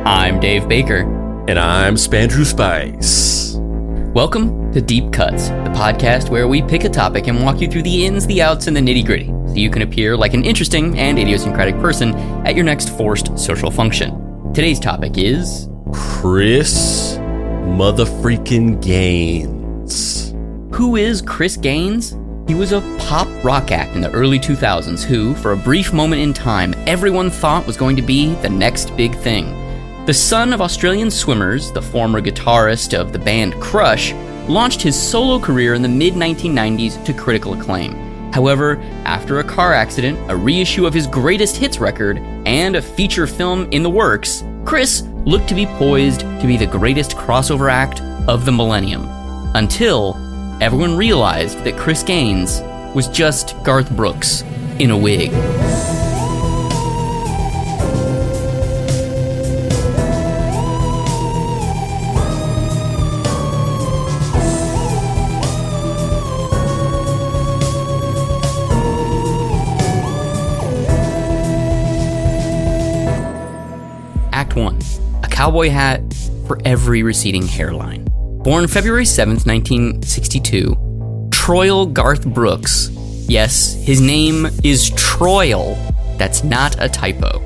I'm Dave Baker. And I'm Spandrew Spice. Welcome to Deep Cuts, the podcast where we pick a topic and walk you through the ins, the outs, and the nitty-gritty, so you can appear like an interesting and idiosyncratic person at your next forced social function. Today's topic is... Chris motherfreaking Gaines. Who is Chris Gaines? He was a pop rock act in the early 2000s who, for a brief moment in time, everyone thought was going to be the next big thing. The son of Australian swimmers, the former guitarist of the band Crush, launched his solo career in the mid-1990s to critical acclaim. However, after a car accident, a reissue of his greatest hits record, and a feature film in the works, Chris looked to be poised to be the greatest crossover act of the millennium. Until everyone realized that Chris Gaines was just Garth Brooks in a wig. Act 1. A cowboy hat for every receding hairline. Born February 7th, 1962, Troil Garth Brooks. Yes, his name is Troil. That's not a typo.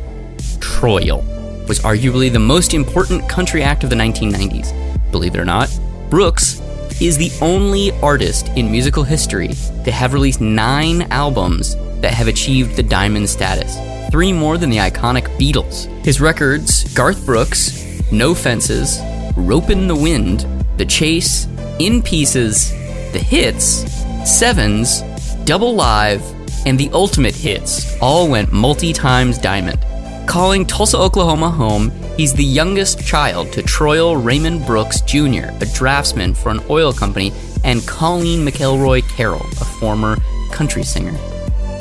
Troil was arguably the most important country act of the 1990s. Believe it or not, Brooks is the only artist in musical history to have released 9 albums that have achieved the diamond status, 3 more than the iconic Beatles. His records, Garth Brooks, No Fences, Ropin' the Wind, The Chase, In Pieces, The Hits, Sevens, Double Live, and The Ultimate Hits all went multi-times diamond. Calling Tulsa, Oklahoma home, he's the youngest child to Troil Raymond Brooks Jr., a draftsman for an oil company, and Colleen McElroy Carroll, a former country singer.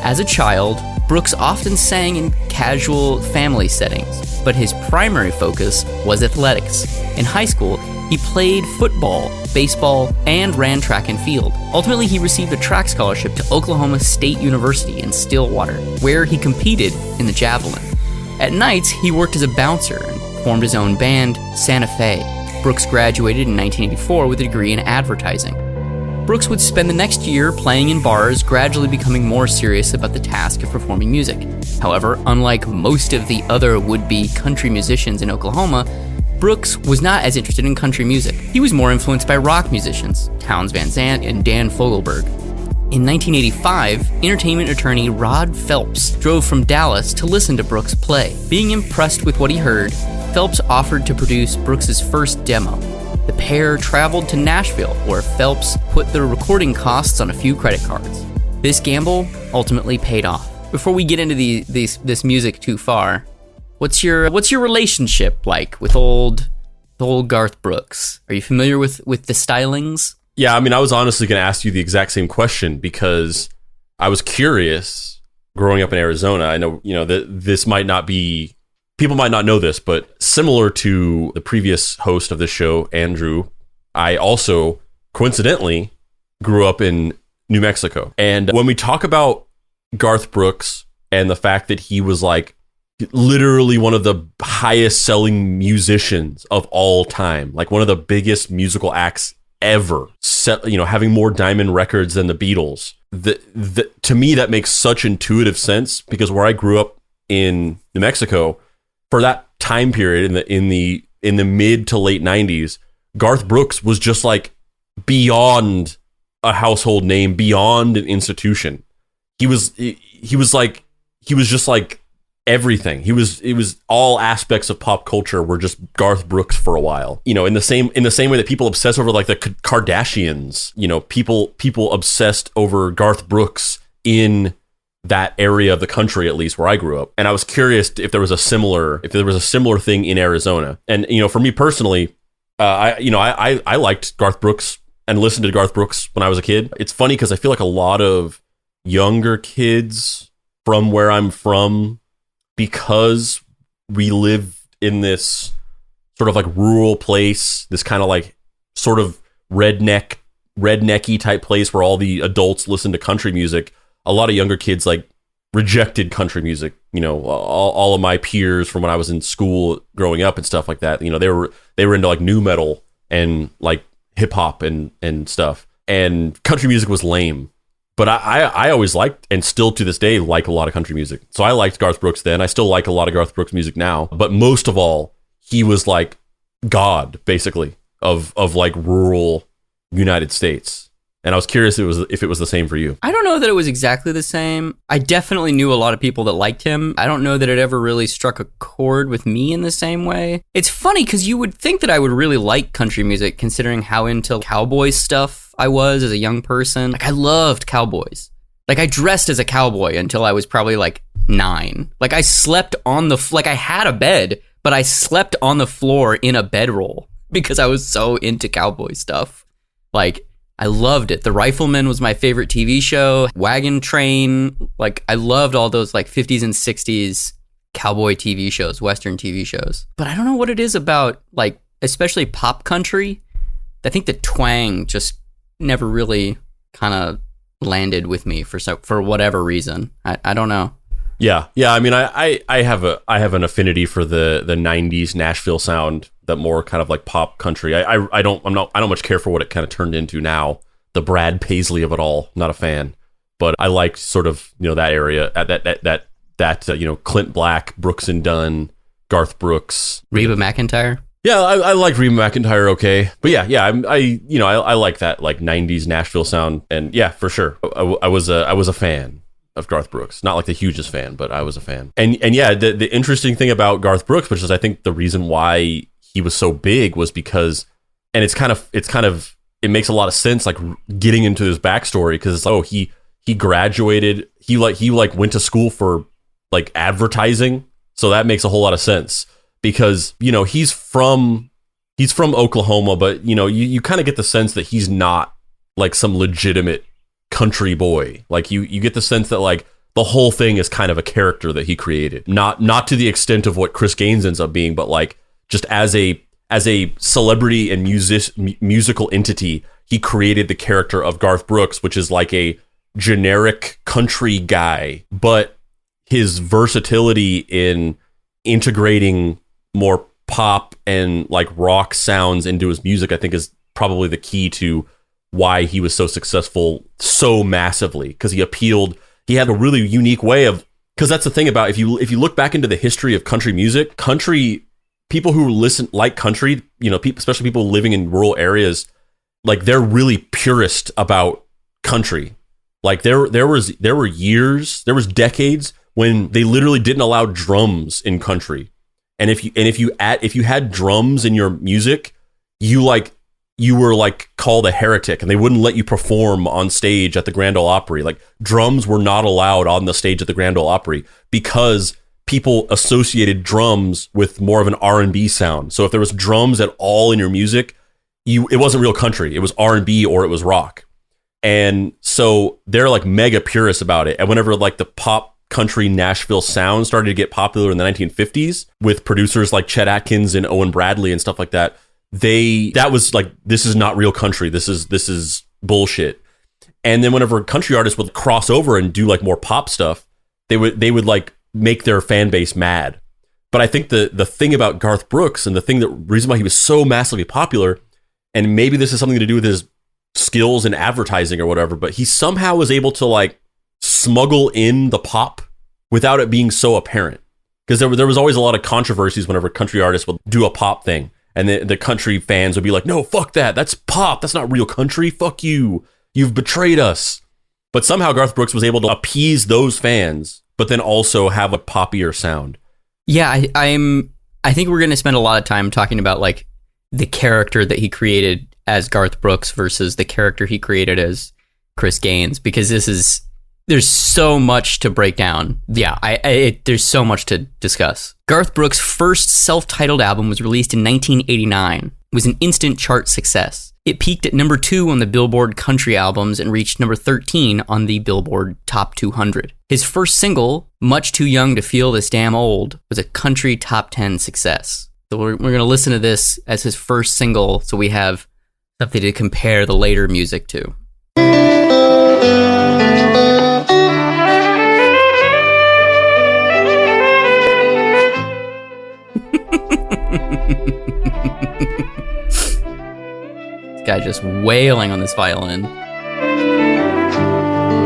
As a child, Brooks often sang in casual family settings, but his primary focus was athletics. In high school, he played football, baseball, and ran track and field. Ultimately, he received a track scholarship to Oklahoma State University in Stillwater, where he competed in the javelin. At nights, he worked as a bouncer and formed his own band, Santa Fe. Brooks graduated in 1984 with a degree in advertising. Brooks would spend the next year playing in bars, gradually becoming more serious about the task of performing music. However, unlike most of the other would-be country musicians in Oklahoma, Brooks was not as interested in country music. He was more influenced by rock musicians, Townes Van Zandt and Dan Fogelberg. In 1985, entertainment attorney Rod Phelps drove from Dallas to listen to Brooks play. Being impressed with what he heard, Phelps offered to produce Brooks's first demo. The pair traveled to Nashville, where Phelps put the recording costs on a few credit cards. This gamble ultimately paid off. Before we get into this music too far, what's your relationship like with old Garth Brooks? Are you familiar with the stylings? Yeah, I mean, I was honestly going to ask you the exact same question because I was curious growing up in Arizona. I know, that this might not be... People might not know this, but similar to the previous host of this show, Andrew, I also, coincidentally, grew up in New Mexico. And when we talk about Garth Brooks and the fact that he was like literally one of the highest selling musicians of all time, like one of the biggest musical acts ever, having more diamond records than the Beatles, to me, that makes such intuitive sense because where I grew up in New Mexico, for that time period in the mid to late 90s, Garth Brooks was just like beyond a household name, beyond an institution. He was just like everything. It was all aspects of pop culture were just Garth Brooks for a while. In the same way that people obsess over like the Kardashians, people obsessed over Garth Brooks in that area of the country, at least where I grew up. And I was curious if there was a similar thing in Arizona. And, for me personally, I liked Garth Brooks and listened to Garth Brooks when I was a kid. It's funny because I feel like a lot of younger kids from where I'm from, because we live in this sort of like rural place, this kind of like sort of rednecky type place where all the adults listen to country music. A lot of younger kids like rejected country music. You know, all of my peers from when I was in school growing up and stuff like that, you know, they were into like nu metal and like hip hop and stuff. And country music was lame. But I always liked, and still to this day, like a lot of country music. So I liked Garth Brooks then. I still like a lot of Garth Brooks music now. But most of all, he was like God, basically, of like rural United States. And I was curious if it was the same for you. I don't know that it was exactly the same. I definitely knew a lot of people that liked him. I don't know that it ever really struck a chord with me in the same way. It's funny because you would think that I would really like country music considering how into cowboy stuff I was as a young person. Like, I loved cowboys. Like, I dressed as a cowboy until I was probably like 9. Like, I slept on like I had a bed, but I slept on the floor in a bedroll because I was so into cowboy stuff. Like, I loved it. The Rifleman was my favorite TV show. Wagon Train. Like, I loved all those like 50s and 60s cowboy TV shows, Western TV shows. But I don't know what it is about, like, especially pop country. I think the twang just never really kind of landed with me for whatever reason. I don't know. Yeah. I mean, I have an affinity for the 90s Nashville sound, that more kind of like pop country. I don't much care for what it kind of turned into now. The Brad Paisley of it all, not a fan. But I liked sort of, you know, that area, that you know, Clint Black, Brooks and Dunn, Garth Brooks, Reba McEntire. Yeah, I like Reba McEntire. Okay, but yeah, I like that like 90s Nashville sound, and yeah, for sure, I was a fan of Garth Brooks. Not like the hugest fan, but I was a fan. And yeah, the interesting thing about Garth Brooks, which is I think the reason why he was so big, was because, and it makes a lot of sense, like getting into his backstory, because it's he graduated, he went to school for like advertising, so that makes a whole lot of sense, because, you know, he's from Oklahoma, but, you know, you kind of get the sense that he's not like some legitimate country boy. Like you get the sense that like the whole thing is kind of a character that he created, not to the extent of what Chris Gaines ends up being, but like just as a celebrity and musical entity, he created the character of Garth Brooks, which is like a generic country guy, but his versatility in integrating more pop and like rock sounds into his music, I think, is probably the key to why he was so successful so massively, because he had a really unique way of, because that's the thing about, if you look back into the history of country music, people who like country, you know, especially people living in rural areas, like they're really purist about country. Like there were decades when they literally didn't allow drums in country. And if you had drums in your music, you were like called a heretic, and they wouldn't let you perform on stage at the Grand Ole Opry. Like drums were not allowed on the stage at the Grand Ole Opry because people associated drums with more of an R&B sound. So if there was drums at all in your music, it wasn't real country. It was R&B or it was rock. And so they're like mega purists about it. And whenever like the pop country Nashville sound started to get popular in the 1950s with producers like Chet Atkins and Owen Bradley and stuff like that, that was like, this is not real country. This is bullshit. And then whenever country artists would cross over and do like more pop stuff, they would like make their fan base mad. But I think the thing about Garth Brooks, and the reason why he was so massively popular, and maybe this is something to do with his skills in advertising or whatever, but he somehow was able to like smuggle in the pop without it being so apparent. Because there was always a lot of controversies whenever country artists would do a pop thing, and the country fans would be like, no, fuck that, that's pop, that's not real country, fuck you, you've betrayed us. But somehow Garth Brooks was able to appease those fans, but then also have a poppier sound. Yeah, I think we're going to spend a lot of time talking about like the character that he created as Garth Brooks versus the character he created as Chris Gaines, because there's so much to break down. Yeah, there's so much to discuss. Garth Brooks' first self-titled album was released in 1989. It was an instant chart success. It peaked at number 2 on the Billboard Country Albums and reached number 13 on the Billboard Top 200. His first single, Much Too Young to Feel This Damn Old, was a country top 10 success. So we're going to listen to this as his first single, so we have something to compare the later music to. This guy just wailing on this violin.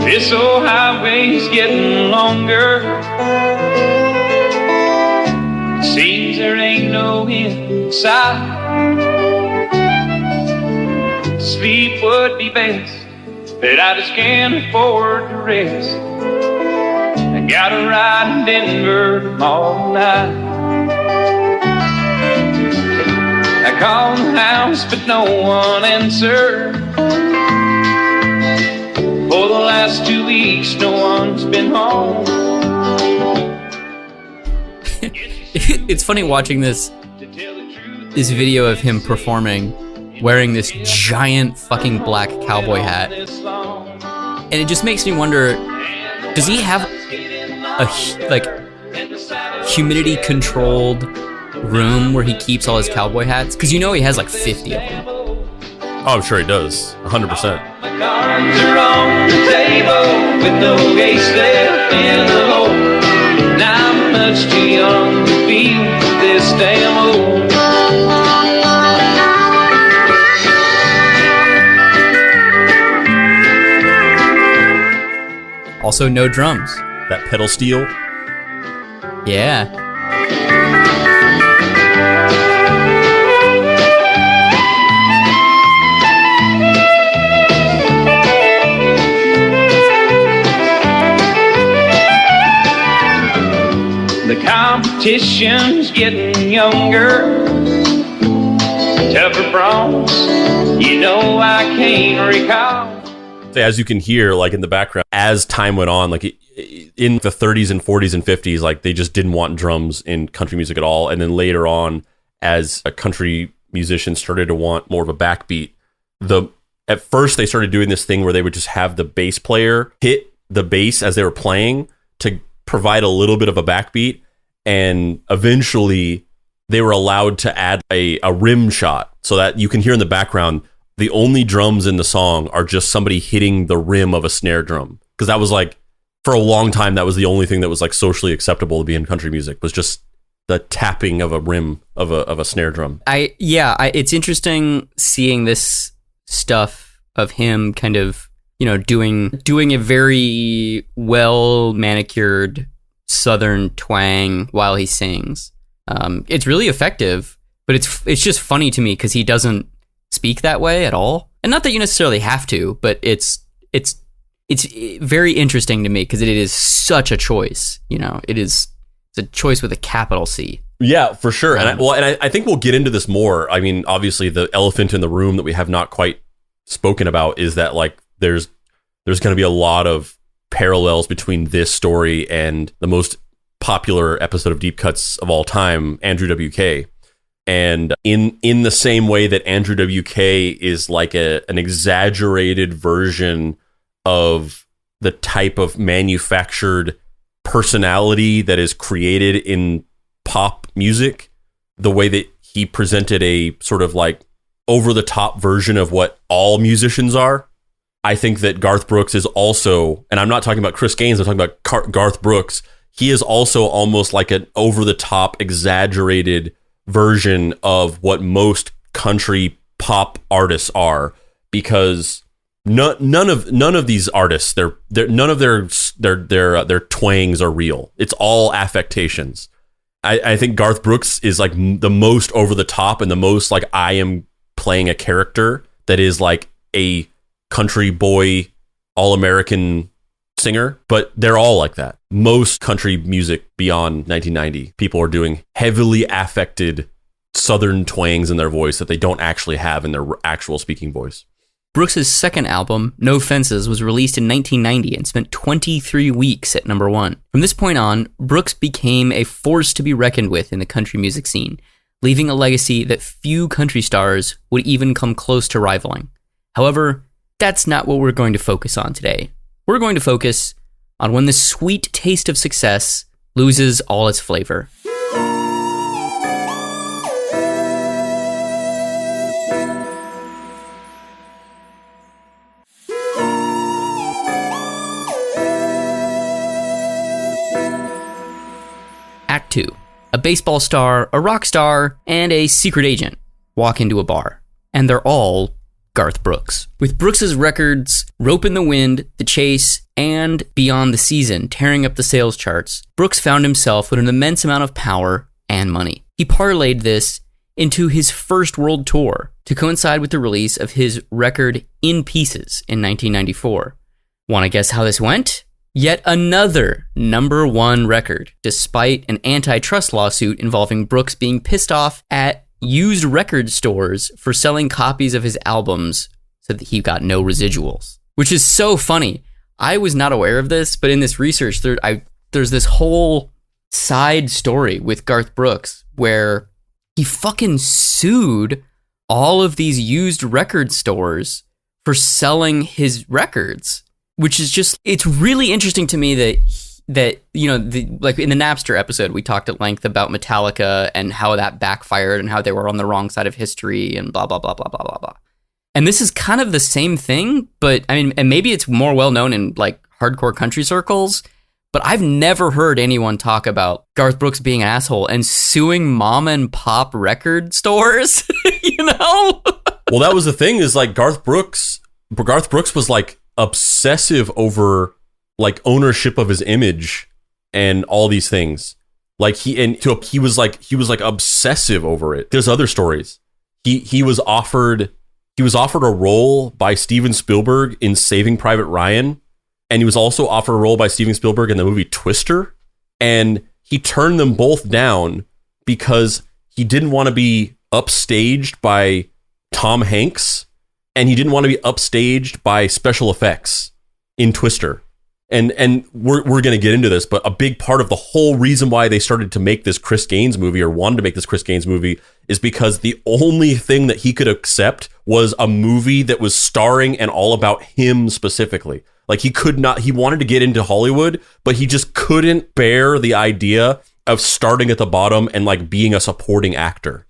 This old highway's getting longer. Seems there ain't no end in sight. Sleep would be best, but I just can't afford to rest. I gotta ride in Denver tomorrow night. I called the house, but no one answered. For the last 2 weeks, no one's been home. It's funny watching this video of him performing, wearing this giant fucking black cowboy hat, and it just makes me wonder: does he have a humidity controlled room where he keeps all his cowboy hats? Because you know he has like 50 of them. Oh, I'm sure he does, 100%. Cards are on the table with no ace left in the hole. Now I'm much too young to feel this damn old. Also, no drums. That pedal steel. Yeah. The competition's getting younger. Tougher bronze, you know I can't recall. As you can hear, like in the background, as time went on, like in the 30s and 40s and 50s, like they just didn't want drums in country music at all. And then later on, as a country musician started to want more of a backbeat, at first they started doing this thing where they would just have the bass player hit the bass as they were playing to provide a little bit of a backbeat. And eventually they were allowed to add a rim shot so that you can hear in the background the only drums in the song are just somebody hitting the rim of a snare drum. Because that was like, for a long time, that was the only thing that was like socially acceptable to be in country music, was just the tapping of a rim of a snare drum. It's interesting seeing this stuff of him kind of, you know, doing a very well manicured Southern twang while he sings. It's really effective, but it's just funny to me because he doesn't speak that way at all. And not that you necessarily have to, but it's very interesting to me because it is such a choice. You know, it's a choice with a capital C. Yeah, for sure. And I think we'll get into this more. I mean, obviously the elephant in the room that we have not quite spoken about is that like there's going to be a lot of parallels between this story and the most popular episode of Deep Cuts of all time, Andrew WK. And in the same way that Andrew WK is like an exaggerated version of the type of manufactured personality that is created in pop music, the way that he presented a sort of like over-the-top version of what all musicians are, I think that Garth Brooks is also, and I'm not talking about Chris Gaines, I'm talking about Garth Brooks, he is also almost like an over-the-top, exaggerated version of what most country pop artists are, because none of these artists, none of their twangs are real. It's all affectations. I think Garth Brooks is like the most over the top and the most like I am playing a character that is like a country boy, all-American singer, but they're all like that. Most country music beyond 1990, people are doing heavily affected Southern twangs in their voice that they don't actually have in their actual speaking voice. Brooks' second album, No Fences, was released in 1990 and spent 23 weeks at number one. From this point on, Brooks became a force to be reckoned with in the country music scene, leaving a legacy that few country stars would even come close to rivaling. However, that's not what we're going to focus on today. We're going to focus on when the sweet taste of success loses all its flavor. Act 2. a baseball star, a rock star, and a secret agent walk into a bar. And they're all Garth Brooks. With Brooks's records Rope in the Wind, The Chase, and Beyond the Season tearing up the sales charts, Brooks found himself with an immense amount of power and money. He parlayed this into his first world tour to coincide with the release of his record In Pieces in 1994. Want to guess how this went? Yet another #1 record, despite an antitrust lawsuit involving Brooks being pissed off at used record stores for selling copies of his albums so that he got no residuals. Which is so funny. I was not aware of this, but in this research, there's this whole side story with Garth Brooks where he fucking sued all of these used record stores for selling his records, which is just, it's really interesting to me that you know, like in the Napster episode, we talked at length about Metallica and how that backfired and how they were on the wrong side of history and blah, blah, blah, blah, blah, blah, blah. And this is kind of the same thing, but I mean, and maybe it's more well known in like hardcore country circles, but I've never heard anyone talk about Garth Brooks being an asshole and suing mom and pop record stores, you know? Well, that was the thing, is like Garth Brooks was like obsessive over like ownership of his image and all these things. Like he was like obsessive over it. There's other stories. He was offered a role by Steven Spielberg in Saving Private Ryan, and he was also offered a role by Steven Spielberg in the movie Twister, and he turned them both down because he didn't want to be upstaged by Tom Hanks, and he didn't want to be upstaged by special effects in Twister. And we're going to get into this, but a big part of the whole reason why they started to make this Chris Gaines movie, or wanted to make this Chris Gaines movie, is because the only thing that he could accept was a movie that was starring and all about him specifically. Like he wanted to get into Hollywood, but he just couldn't bear the idea of starting at the bottom and like being a supporting actor.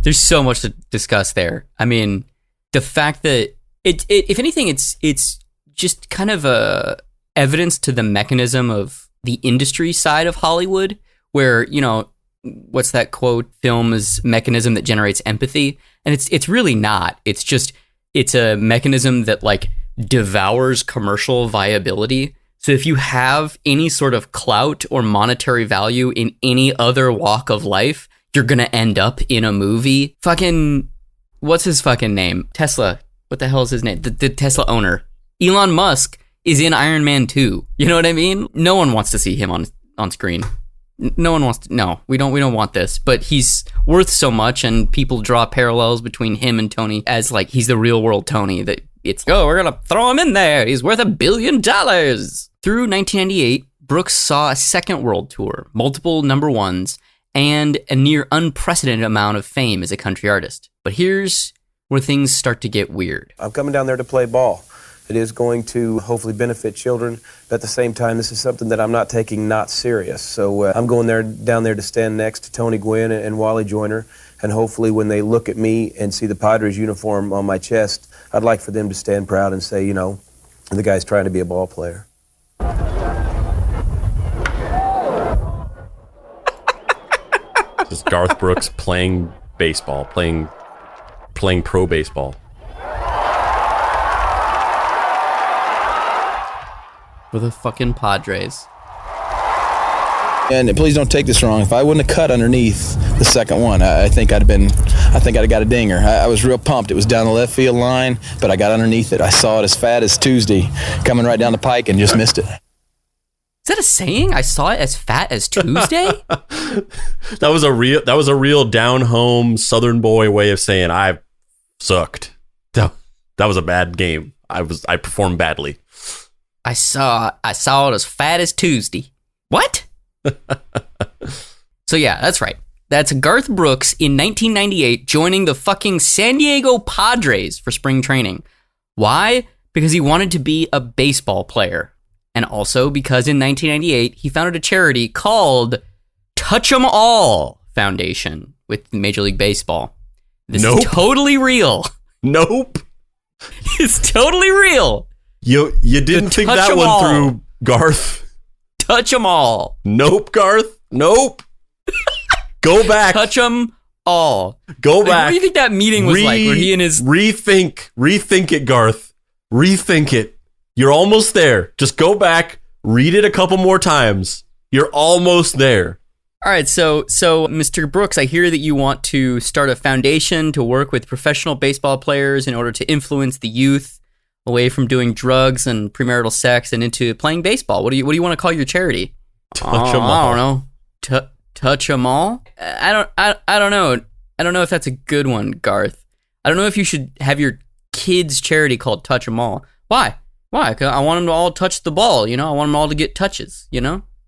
There's so much to discuss there. I mean, the fact that if anything, it's just kind of a evidence to the mechanism of the industry side of Hollywood, where, you know, what's that quote? Film is mechanism that generates empathy. And it's really not. It's just, it's a mechanism that like devours commercial viability. So if you have any sort of clout or monetary value in any other walk of life, you're going to end up in a movie. Fucking, what's his fucking name? Tesla. What the hell is his name? The Tesla owner. Elon Musk is in Iron Man 2. You know what I mean? No one wants to see him on screen. No one wants to. No, we don't want this. But he's worth so much, and people draw parallels between him and Tony as like he's the real world Tony. That it's, oh, we're gonna throw him in there. He's worth $1 billion. Through 1998, Brooks saw a second world tour, multiple #1s, and a near unprecedented amount of fame as a country artist. But here's where things start to get weird. I'm coming down there to play ball. It is going to hopefully benefit children, but at the same time, this is something that I'm not taking not serious. So I'm going down there to stand next to Tony Gwynn and Wally Joyner, and hopefully when they look at me and see the Padres uniform on my chest, I'd like for them to stand proud and say, you know, the guy's trying to be a ball player. This is Garth Brooks playing baseball, playing pro baseball. For the fucking Padres. And please don't take this wrong. If I wouldn't have cut underneath the second one, I think I'd have got a dinger. I was real pumped. It was down the left field line, but I got underneath it. I saw it as fat as Tuesday, coming right down the pike, and just missed it. Is that a saying? I saw it as fat as Tuesday? That was a real down home Southern boy way of saying I sucked. That was a bad game. I performed badly. I saw it as fat as Tuesday. What? So yeah, that's right. That's Garth Brooks in 1998 joining the fucking San Diego Padres for spring training. Why? Because he wanted to be a baseball player. And also because in 1998, he founded a charity called Touch 'em All Foundation with Major League Baseball. This is totally real. Nope. It's totally real. You didn't think that one through, Garth. Touch them all. Nope, Garth. Nope. Go back. Touch them all. Go Like, back. what do you think that meeting was like? Where he and his Rethink it, Garth. Rethink it. You're almost there. Just go back, read it a couple more times. You're almost there. All right, so Mr. Brooks, I hear that you want to start a foundation to work with professional baseball players in order to influence the youth away from doing drugs and premarital sex and into playing baseball. What do you want to call your charity? Touch 'em all. I don't know. Touch them all? I don't know. I don't know if that's a good one, Garth. I don't know if you should have your kids' charity called Touch 'em All. Why? 'Cause I want them to all touch the ball, I want them all to get touches, I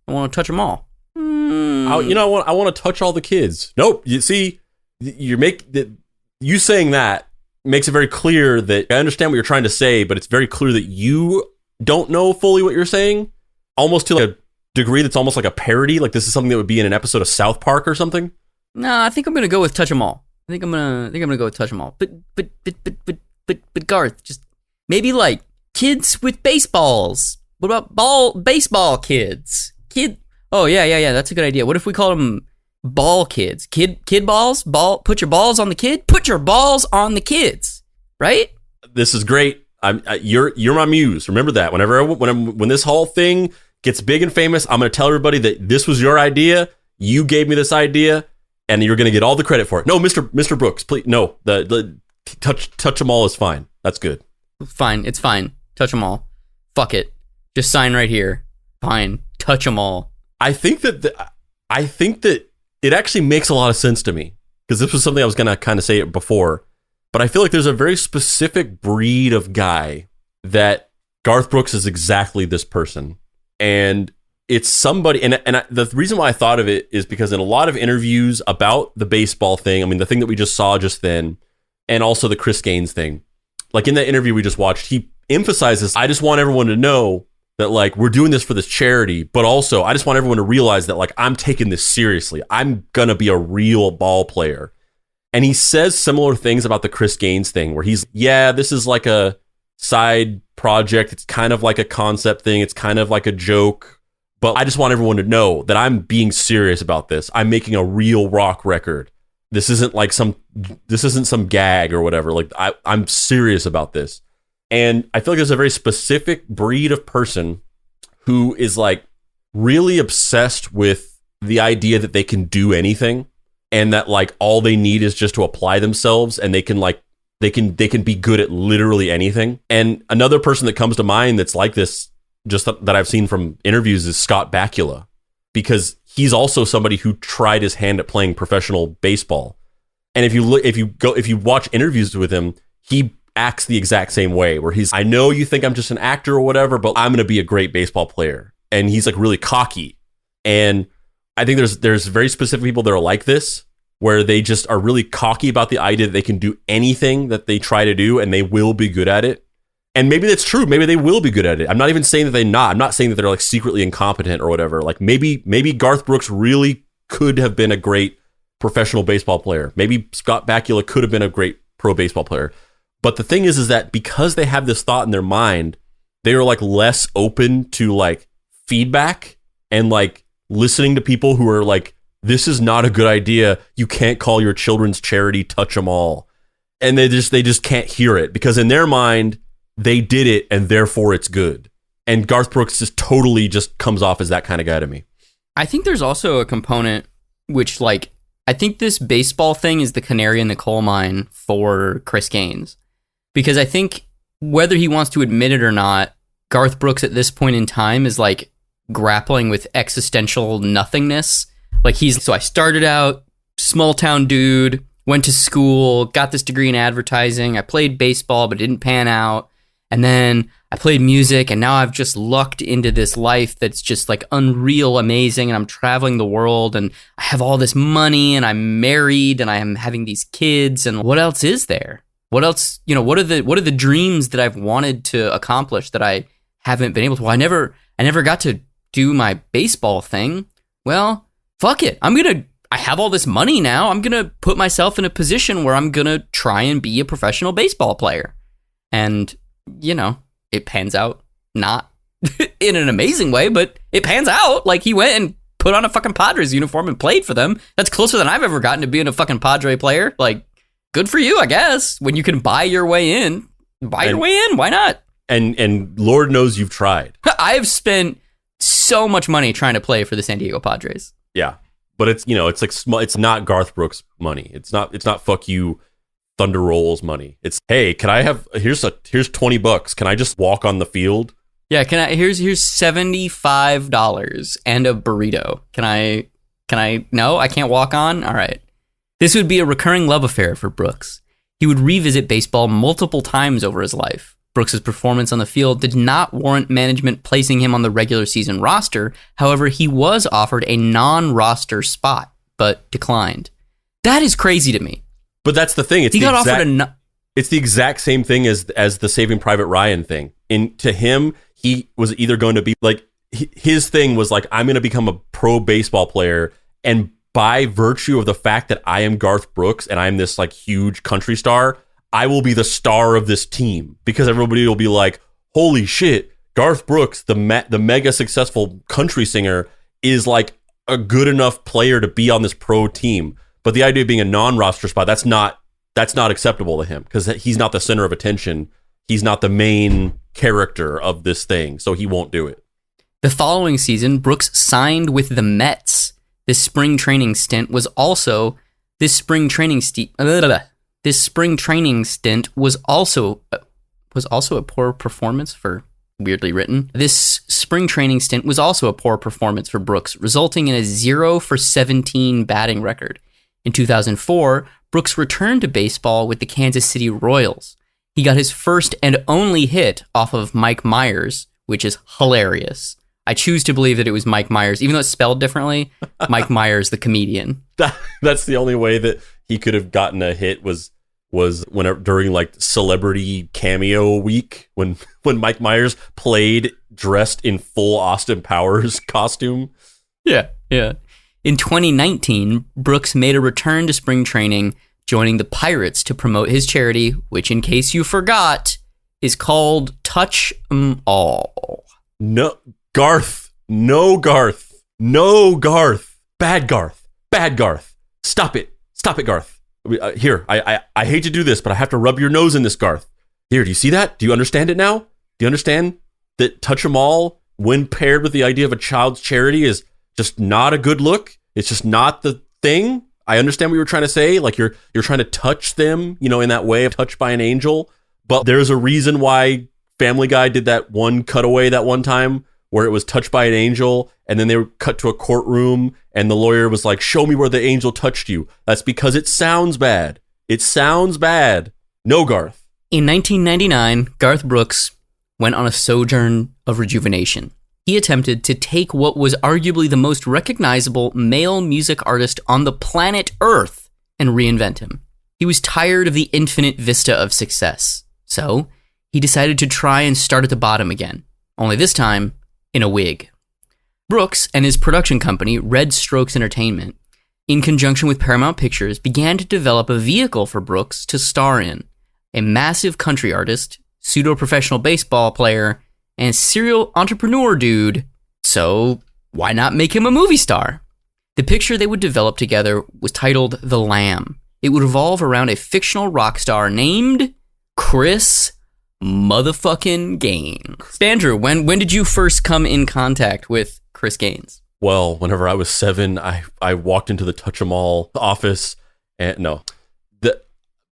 want to touch them all. I want to touch all the kids. Nope. You see, you saying that makes it very clear that I understand what you're trying to say, but it's very clear that you don't know fully what you're saying, almost to like a degree that's almost like a parody. Like this is something that would be in an episode of South Park or something. No, I think I'm gonna go with Touch 'em All. I think I'm gonna go with Touch 'em All. But Garth, just maybe like kids with baseballs. What about baseball kids? Oh yeah. That's a good idea. What if we call them ball kids? Kid balls. Put your balls on the kid. Put your balls on the kids. Right? This is great. You're my muse. Remember that. When this whole thing gets big and famous, I'm going to tell everybody that this was your idea. You gave me this idea, and you're going to get all the credit for it. No, Mr. Brooks, please. No, the touch them all is fine. That's good. Fine. It's fine. Touch them all. Fuck it. Just sign right here. Fine. Touch them all. I think that it actually makes a lot of sense to me, because this was something I was going to kind of say it before, but I feel like there's a very specific breed of guy that Garth Brooks is exactly this person. And it's somebody, the reason why I thought of it is because in a lot of interviews about the baseball thing, I mean, the thing that we just saw just then, and also the Chris Gaines thing, like in that interview we just watched, he emphasizes, I just want everyone to know that like we're doing this for this charity, but also I just want everyone to realize that like I'm taking this seriously. I'm gonna be a real ball player. And he says similar things about the Chris Gaines thing, where this is like a side project. It's kind of like a concept thing. It's kind of like a joke, but I just want everyone to know that I'm being serious about this. I'm making a real rock record. This isn't some gag or whatever. Like I'm serious about this. And I feel like there's a very specific breed of person who is like really obsessed with the idea that they can do anything, and that like all they need is just to apply themselves, and they can be good at literally anything. And another person that comes to mind that's like this, just that I've seen from interviews, is Scott Bakula, because he's also somebody who tried his hand at playing professional baseball. And if you watch interviews with him, he acts the exact same way, where I know you think I'm just an actor or whatever, but I'm going to be a great baseball player. And he's like really cocky. And I think there's very specific people that are like this, where they just are really cocky about the idea that they can do anything that they try to do, and they will be good at it. And maybe that's true. Maybe they will be good at it. I'm not even saying that they're not. I'm not saying that they're like secretly incompetent or whatever. Like maybe Garth Brooks really could have been a great professional baseball player. Maybe Scott Bakula could have been a great pro baseball player. But the thing is that because they have this thought in their mind, they are like less open to like feedback and like listening to people who are like, this is not a good idea. You can't call your children's charity Touch 'em All. And they just can't hear it, because in their mind, they did it and therefore it's good. And Garth Brooks just totally just comes off as that kind of guy to me. I think there's also a component which, like, I think this baseball thing is the canary in the coal mine for Chris Gaines. Because I think whether he wants to admit it or not, Garth Brooks at this point in time is like grappling with existential nothingness. Like so I started out small town dude, went to school, got this degree in advertising. I played baseball, but it didn't pan out. And then I played music, and now I've just lucked into this life that's just like unreal amazing. And I'm traveling the world, and I have all this money, and I'm married, and I'm having these kids. And what else is there? What else, what are the dreams that I've wanted to accomplish that I haven't been able to? Well, I never got to do my baseball thing. Well, fuck it. I have all this money now. I'm going to put myself in a position where I'm going to try and be a professional baseball player. And, it pans out not in an amazing way, but it pans out. Like, he went and put on a fucking Padres uniform and played for them. That's closer than I've ever gotten to being a fucking Padre player. Like, good for you, I guess. When you can buy your way in, why not? And Lord knows you've tried. I've spent so much money trying to play for the San Diego Padres. Yeah, but it's it's not Garth Brooks money. It's not fuck you Thunder Rolls money. It's, hey, can I have here's $20. Can I just walk on the field? Yeah, here's $75 and a burrito. Can I no, I can't walk on? All right. This would be a recurring love affair for Brooks. He would revisit baseball multiple times over his life. Brooks's performance on the field did not warrant management placing him on the regular season roster. However, he was offered a non-roster spot, but declined. That is crazy to me. But that's the thing. It's the exact same thing as the Saving Private Ryan thing. To him, he was either going to be like, his thing was like, I'm going to become a pro baseball player, and by virtue of the fact that I am Garth Brooks and I'm this like huge country star, I will be the star of this team, because everybody will be like, holy shit, Garth Brooks, the mega successful country singer, is like a good enough player to be on this pro team. But the idea of being a non-roster spot, that's not acceptable to him, because he's not the center of attention. He's not the main character of this thing, so he won't do it. The following season, Brooks signed with the Mets. This spring training stint was also a poor performance for weirdly written. This spring training stint was also a poor performance for Brooks, resulting in a 0 for 17 batting record. In 2004, Brooks returned to baseball with the Kansas City Royals. He got his first and only hit off of Mike Myers, which is hilarious. I choose to believe that it was Mike Myers, even though it's spelled differently. Mike Myers, the comedian. That's the only way that he could have gotten a hit was during like celebrity cameo week when Mike Myers played dressed in full Austin Powers costume. Yeah. In 2019, Brooks made a return to spring training, joining the Pirates to promote his charity, which, in case you forgot, is called Touch 'Em All. No, Garth. No, Garth. No, Garth. Bad Garth. Bad Garth. Stop it, Garth. Here, I hate to do this, but I have to rub your nose in this, Garth. Here, do you see that? Do you understand it now? Do you understand that Touch 'Em All, when paired with the idea of a child's charity, is just not a good look? It's just not the thing. I understand what you were trying to say. Like, you're trying to touch them, in that way of touched by an angel. But there's a reason why Family Guy did that one cutaway that one time where it was touched by an angel, and then they were cut to a courtroom, and the lawyer was like, show me where the angel touched you. That's because it sounds bad. It sounds bad. No, Garth. In 1999, Garth Brooks went on a sojourn of rejuvenation. He attempted to take what was arguably the most recognizable male music artist on the planet Earth and reinvent him. He was tired of the infinite vista of success, so he decided to try and start at the bottom again, only this time in a wig. Brooks and his production company, Red Strokes Entertainment, in conjunction with Paramount Pictures, began to develop a vehicle for Brooks to star in. A massive country artist, pseudo-professional baseball player, and serial entrepreneur dude. So why not make him a movie star? The picture they would develop together was titled The Lamb. It would revolve around a fictional rock star named Chris motherfucking Gaines. Andrew, when did you first come in contact with Chris Gaines? Well, whenever I was 7, I walked into the Touch 'Em All office, and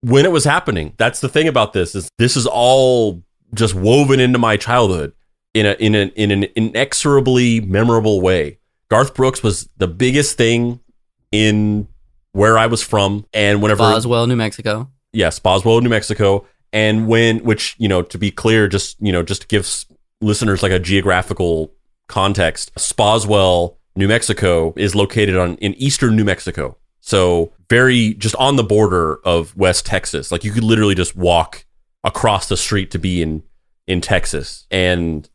when it was happening. That's the thing about this is all just woven into my childhood in an inexorably memorable way. Garth Brooks was the biggest thing in where I was from, and whenever Boswell, New Mexico. Yes, Boswell, New Mexico. And to be clear, just to give listeners like a geographical context, Boswell, New Mexico is located in eastern New Mexico. So very just on the border of West Texas. Like, you could literally just walk across the street to be in Texas. And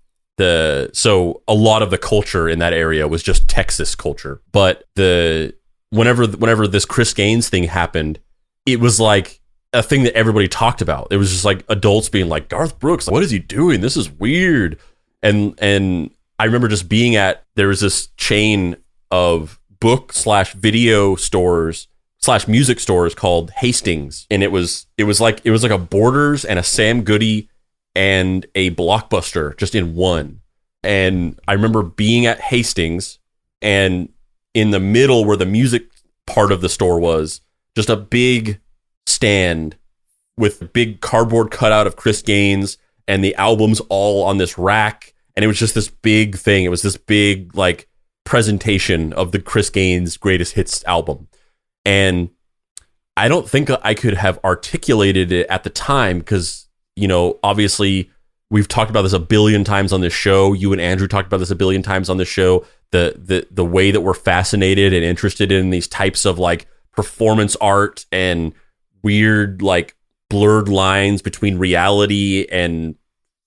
so a lot of the culture in that area was just Texas culture. But whenever this Chris Gaines thing happened, it was like a thing that everybody talked about. It was just like adults being like, Garth Brooks, what is he doing? This is weird. And I remember just being there was this chain of book/video stores / music stores called Hastings, and it was like a Borders and a Sam Goody and a Blockbuster just in one. And I remember being at Hastings, and in the middle where the music part of the store was, just a big stand with a big cardboard cutout of Chris Gaines and the albums all on this rack. And it was just this big thing. It was this big like presentation of the Chris Gaines greatest hits album. And I don't think I could have articulated it at the time because, you know, obviously we've talked about this a billion times on this show. You and Andrew talked about this a billion times on this show. The way that we're fascinated and interested in these types of like performance art and weird like blurred lines between reality and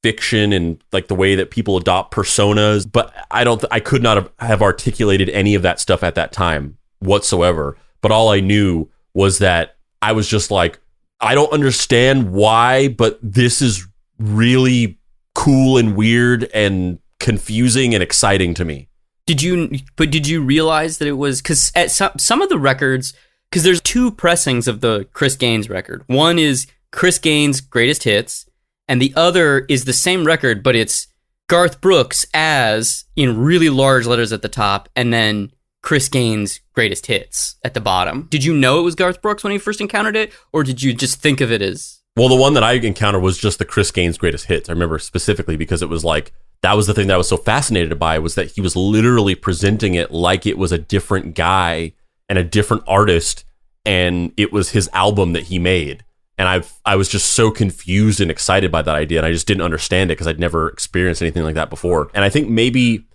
fiction and like the way that people adopt personas. But I could not have articulated any of that stuff at that time whatsoever. But all I knew was that I was just like, I don't understand why, but this is really cool and weird and confusing and exciting to me. Did you realize that it was, because at some of the records, because there's two pressings of the Chris Gaines record. One is Chris Gaines' greatest hits, and the other is the same record, but it's Garth Brooks as in really large letters at the top, and then Chris Gaines' greatest hits at the bottom. Did you know it was Garth Brooks when you first encountered it, or did you just think of it as... Well, the one that I encountered was just the Chris Gaines' greatest hits. I remember specifically because it was like, that was the thing that I was so fascinated by, was that he was literally presenting it like it was a different guy and a different artist, and it was his album that he made. And I was just so confused and excited by that idea, and I just didn't understand it because I'd never experienced anything like that before. And I think maybe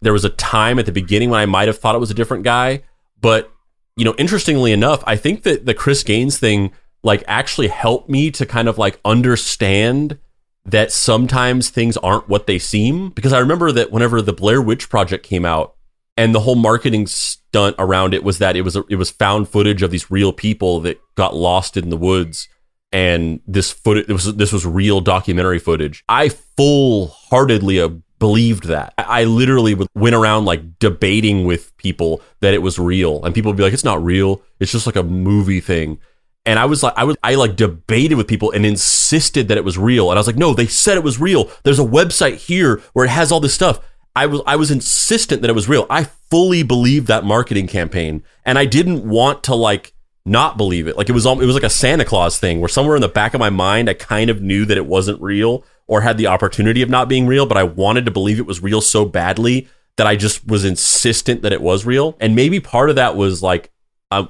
there was a time at the beginning when I might have thought it was a different guy, but you know, interestingly enough, I think that the Chris Gaines thing like actually helped me to kind of like understand that sometimes things aren't what they seem. Because I remember that whenever the Blair Witch Project came out, and the whole marketing stunt around it was that it was found footage of these real people that got lost in the woods, and this was real documentary footage. I full-heartedly believed that. I literally went around like debating with people that it was real, and people would be like, "It's not real. It's just like a movie thing." And I was like, I debated with people and insisted that it was real. And I was like, no, they said it was real. There's a website here where it has all this stuff. I was insistent that it was real. I fully believed that marketing campaign, and I didn't want to like not believe it. Like it was like a Santa Claus thing where somewhere in the back of my mind, I kind of knew that it wasn't real or had the opportunity of not being real, but I wanted to believe it was real so badly that I just was insistent that it was real. And maybe part of that was like,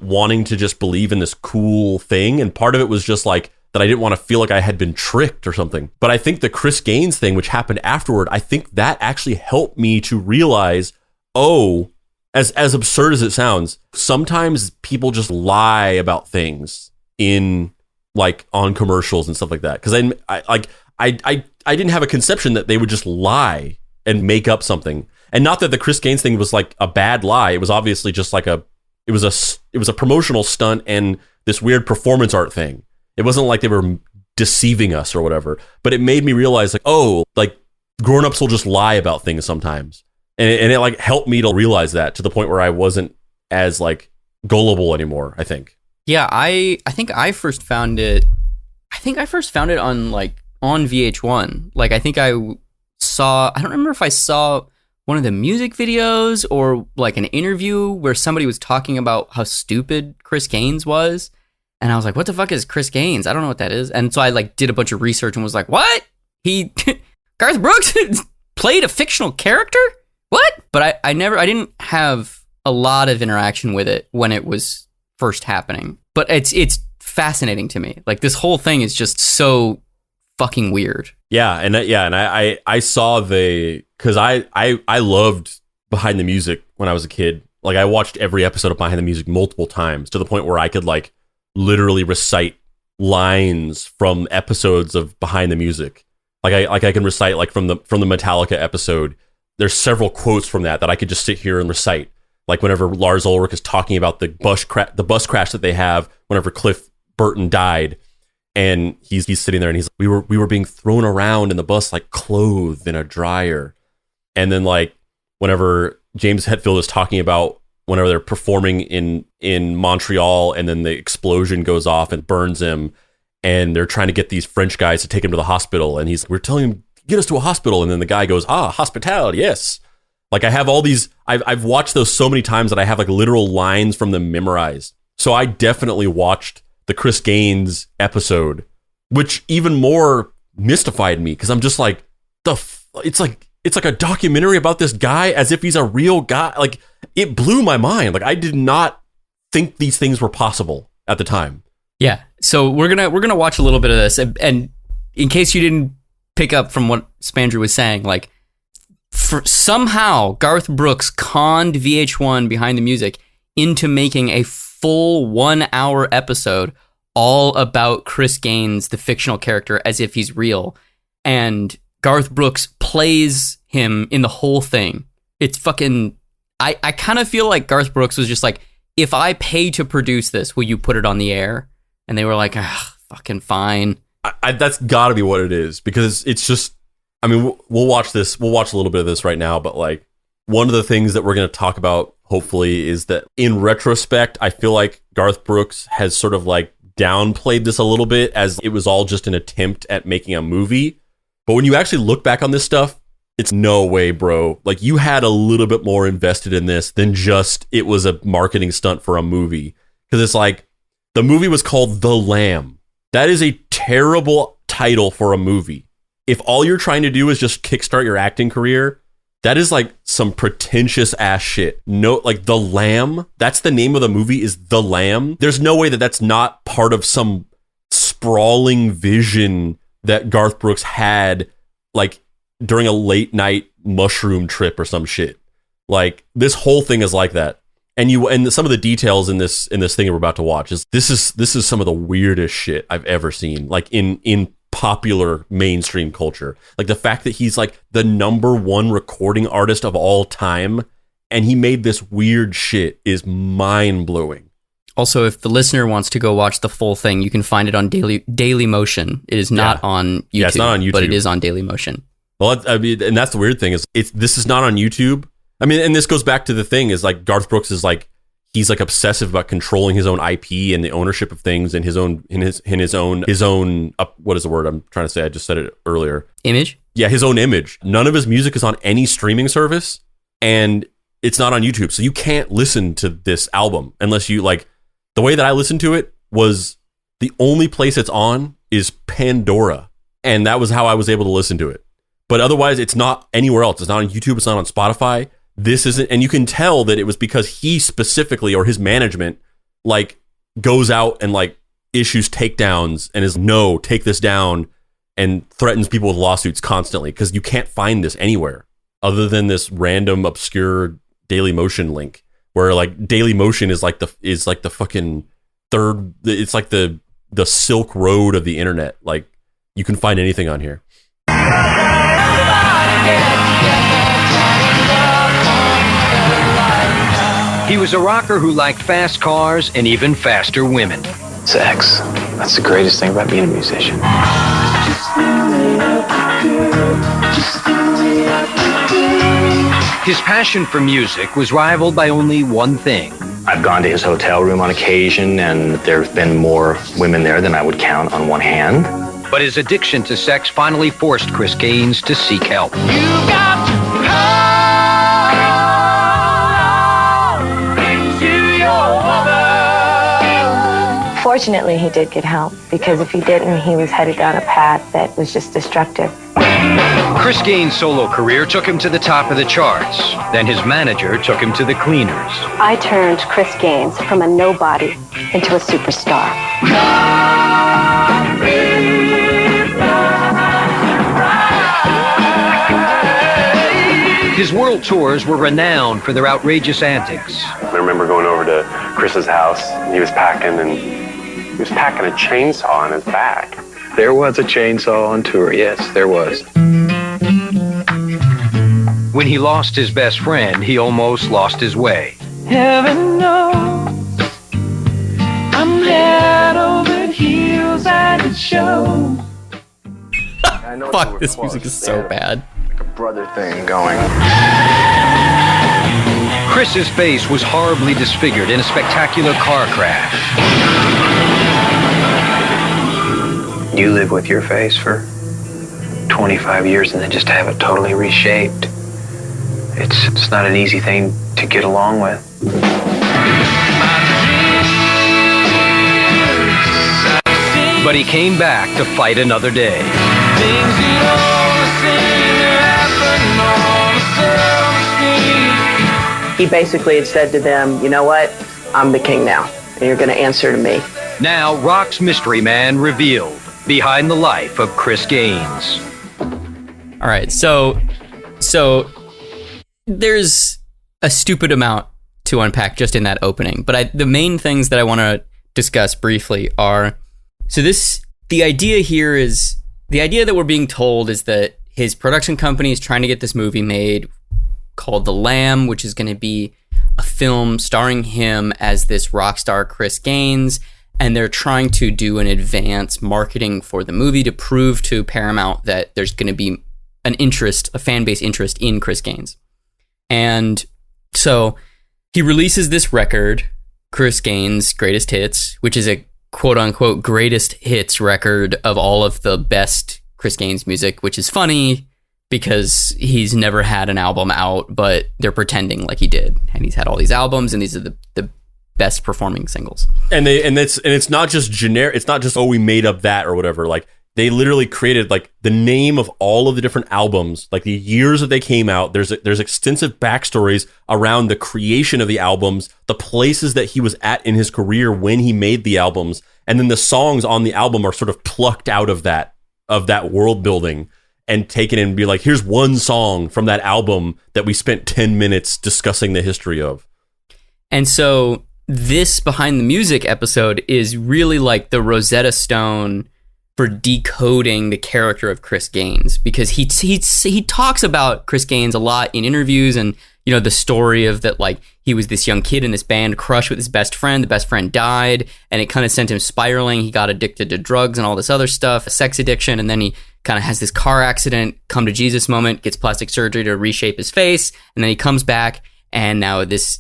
wanting to just believe in this cool thing, and part of it was just like that I didn't want to feel like I had been tricked or something. But I think the Chris Gaines thing, which happened afterward, I think that actually helped me to realize, oh, as absurd as it sounds, sometimes people just lie about things in like on commercials and stuff like that. Because I didn't have a conception that they would just lie and make up something. And not that the Chris Gaines thing was like a bad lie. It was obviously just like it was a promotional stunt and this weird performance art thing. It wasn't like they were deceiving us or whatever, but it made me realize like, oh, like grown-ups will just lie about things sometimes. And it like helped me to realize that, to the point where I wasn't as like gullible anymore, I think. Yeah, I think I first found it on like on VH1. Like I think I don't remember if I saw one of the music videos or like an interview where somebody was talking about how stupid Chris Gaines was. And I was like, what the fuck is Chris Gaines? I don't know what that is. And so I like did a bunch of research and was like, what? Garth Brooks played a fictional character? What? But I didn't have a lot of interaction with it when it was first happening. But it's fascinating to me. Like this whole thing is just so fucking weird. Yeah, and I saw because I loved Behind the Music when I was a kid. Like I watched every episode of Behind the Music multiple times, to the point where I could like literally recite lines from episodes of Behind the Music. I can recite like from the Metallica episode. There's several quotes from that I could just sit here and recite. Like whenever Lars Ulrich is talking about the bus crash that they have whenever Cliff Burton died. And he's sitting there and he's we were being thrown around in the bus like clothed in a dryer. And then like whenever James Hetfield is talking about whenever they're performing in Montreal and then the explosion goes off and burns him and they're trying to get these French guys to take him to the hospital and we're telling him, get us to a hospital. And then the guy goes, hospitality, yes. Like I have all these, I've watched those so many times that I have like literal lines from them memorized. So I definitely watched the Chris Gaines episode, which even more mystified me because I'm just like, it's like a documentary about this guy as if he's a real guy. Like it blew my mind. Like I did not think these things were possible at the time. Yeah. So we're gonna watch a little bit of this, and in case you didn't pick up from what Spandrew was saying, like somehow Garth Brooks conned VH1 Behind the Music into making a full 1 hour episode all about Chris Gaines, the fictional character, as if he's real. And Garth Brooks plays him in the whole thing. It's fucking... I kind of feel like Garth Brooks was just like, if I pay to produce this, will you put it on the air? And they were like, fucking fine. That's got to be what it is, because it's just... I mean, we'll watch this. We'll watch a little bit of this right now, but like one of the things that we're going to talk about, hopefully, is that in retrospect, I feel like Garth Brooks has sort of like downplayed this a little bit as it was all just an attempt at making a movie. But when you actually look back on this stuff, it's no way, bro. Like you had a little bit more invested in this than just it was a marketing stunt for a movie. Because it's like the movie was called The Lamb. That is a terrible title for a movie. If all you're trying to do is just kickstart your acting career, that is like some pretentious ass shit. No, like The Lamb, that's the name of the movie, is The Lamb. There's no way that that's not part of some sprawling vision that Garth Brooks had like during a late night mushroom trip or some shit. Like this whole thing is like that. And some of the details in this thing we're about to watch is this is some of the weirdest shit I've ever seen. Like in popular mainstream culture. Like the fact that he's like the #1 recording artist of all time and he made this weird shit is mind-blowing. Also, if the listener wants to go watch the full thing, you can find it on Daily Motion. It is not on YouTube. Yeah, it's not on YouTube, but it is on Daily Motion. Well, I mean, and that's the weird thing is this is not on YouTube. I mean, and this goes back to the thing is like Garth Brooks is like he's like obsessive about controlling his own IP and the ownership of things and his own what is the word I'm trying to say? I just said it earlier. Image? Yeah, his own image. None of his music is on any streaming service and it's not on YouTube. So you can't listen to this album unless you like the way that I listened to it was the only place it's on is Pandora. And that was how I was able to listen to it. But otherwise it's not anywhere else. It's not on YouTube. It's not on Spotify. This isn't, and you can tell that it was because he specifically or his management like goes out and like issues takedowns and is no, take this down and threatens people with lawsuits constantly because you can't find this anywhere other than this random obscure Daily Motion link where like Daily Motion is like the fucking third, it's like the Silk Road of the internet. Like you can find anything on here. He was a rocker who liked fast cars and even faster women. Sex. That's the greatest thing about being a musician. His passion for music was rivaled by only one thing. I've gone to his hotel room on occasion, and there's been more women there than I would count on one hand. But his addiction to sex finally forced Chris Gaines to seek help. You got to Fortunately, he did get help, because if he didn't, he was headed down a path that was just destructive. Chris Gaines' solo career took him to the top of the charts. Then his manager took him to the cleaners. I turned Chris Gaines from a nobody into a superstar. His world tours were renowned for their outrageous antics. I remember going over to Chris's house. He was packing a chainsaw on his back. There was a chainsaw on tour, yes, there was. When he lost his best friend, he almost lost his way. Heaven knows I'm head over heels and it's Fuck, this music is so bad. Like a brother thing going. Chris's face was horribly disfigured in a spectacular car crash. You live with your face for 25 years and then just have it totally reshaped. It's not an easy thing to get along with. But he came back to fight another day. He basically had said to them, you know what? I'm the king now, and you're going to answer to me. Now, Rock's Mystery Man revealed behind the life of Chris Gaines. All right, so there's a stupid amount to unpack just in that opening, but the main things that I want to discuss briefly are, the idea here is, the idea that we're being told is that his production company is trying to get this movie made called The Lamb, which is going to be a film starring him as this rock star Chris Gaines, and they're trying to do an advance marketing for the movie to prove to Paramount that there's going to be a fan base interest in Chris Gaines. And so he releases this record, Chris Gaines' Greatest Hits, which is a quote-unquote greatest hits record of all of the best Chris Gaines music, which is funny because he's never had an album out, but they're pretending like he did. And he's had all these albums, and these are the best performing singles. And it's not just generic. It's not just, oh, we made up that or whatever. Like, they literally created like the name of all of the different albums, like the years that they came out. There's extensive backstories around the creation of the albums, the places that he was at in his career when he made the albums, and then the songs on the album are sort of plucked out of that world building and taken and be like, here's one song from that album that we spent 10 minutes discussing the history of. And so this Behind the Music episode is really like the Rosetta Stone for decoding the character of Chris Gaines, because he talks about Chris Gaines a lot in interviews, and the story of that, like, he was this young kid in this band, crushed with his best friend. The best friend died, and it kind of sent him spiraling. He got addicted to drugs and all this other stuff, a sex addiction, and then he kind of has this car accident, come to Jesus moment, gets plastic surgery to reshape his face, and then he comes back, and now the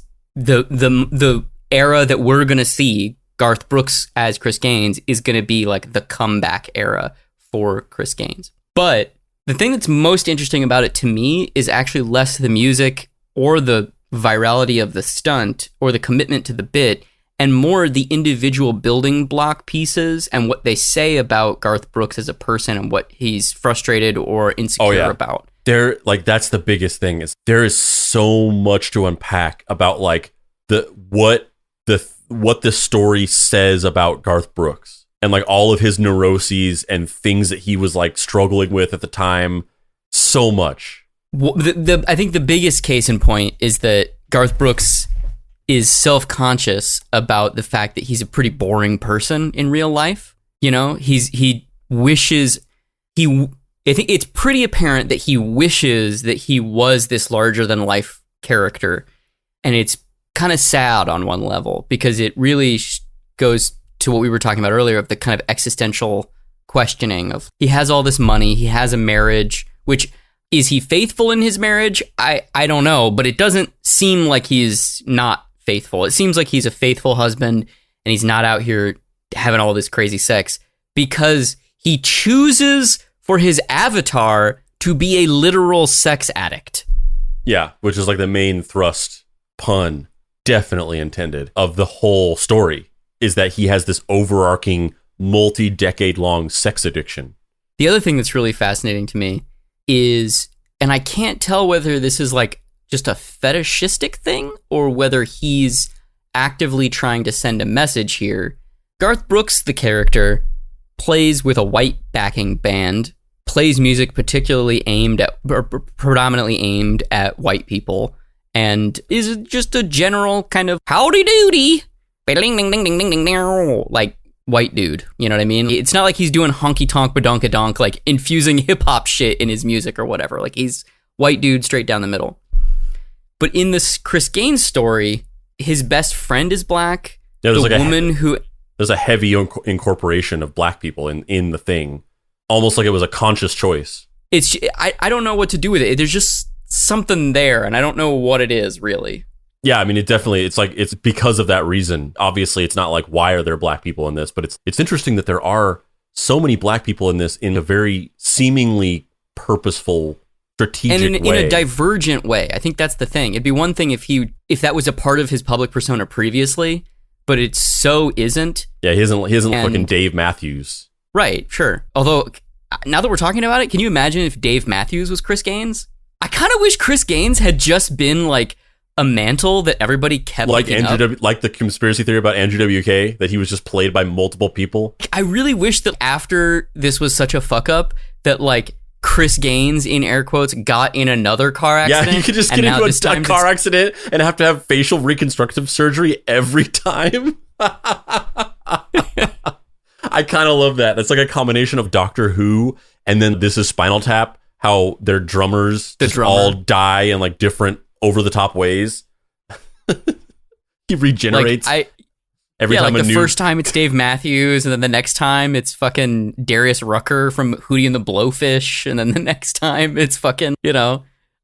era that we're gonna see Garth Brooks as Chris Gaines is going to be like the comeback era for Chris Gaines. But the thing that's most interesting about it to me is actually less the music or the virality of the stunt or the commitment to the bit, and more the individual building block pieces and what they say about Garth Brooks as a person and what he's frustrated or insecure about. That's the biggest thing, is there is so much to unpack about like what the story says about Garth Brooks and like all of his neuroses and things that he was like struggling with at the time. So much. Well, I think the biggest case in point is that Garth Brooks is self-conscious about the fact that he's a pretty boring person in real life. I think it's pretty apparent that he wishes that he was this larger than life character. And it's kind of sad on one level, because it really goes to what we were talking about earlier of the kind of existential questioning of, he has all this money, he has a marriage, which, is he faithful in his marriage? I don't know, but it doesn't seem like he's not faithful. It seems like he's a faithful husband, and he's not out here having all this crazy sex because he chooses for his avatar to be a literal sex addict. Yeah, which is like the main thrust, pun definitely intended, of the whole story, is that he has this overarching multi-decade long sex addiction. The other thing that's really fascinating to me is, and I can't tell whether this is like just a fetishistic thing or whether he's actively trying to send a message here. Garth Brooks, the character, plays with a white backing band, plays music predominantly aimed at white people, and is just a general kind of howdy doody, like white dude. You know what I mean? It's not like he's doing honky tonk badonka donk, like infusing hip hop shit in his music or whatever. Like, he's white dude straight down the middle. But in this Chris Gaines story, his best friend is black. Yeah, there's a heavy incorporation of black people in the thing. almost like it was a conscious choice. I don't know what to do with it. There's just something there, and I don't know what it is really. Yeah, I mean, it's because of that reason. Obviously, it's not like, why are there black people in this? But it's interesting that there are so many black people in this in a very seemingly purposeful, strategic and way. In a divergent way. I think that's the thing. It'd be one thing if that was a part of his public persona previously, but it so isn't. Yeah, he isn't fucking Dave Matthews. Right, sure. Although, now that we're talking about it, can you imagine if Dave Matthews was Chris Gaines? I kind of wish Chris Gaines had just been like a mantle that everybody kept like like the conspiracy theory about Andrew WK, that he was just played by multiple people. I really wish that after this was such a fuck up that like Chris Gaines, in air quotes, got in another car accident. Yeah, you could just get into a car accident and have to have facial reconstructive surgery every time. I kind of love that. It's like a combination of Doctor Who and then This Is Spinal Tap, how their drummers all die in like different over-the-top ways. He regenerates every time. Like the first time it's Dave Matthews, and then the next time it's fucking Darius Rucker from Hootie and the Blowfish, and then the next time it's fucking,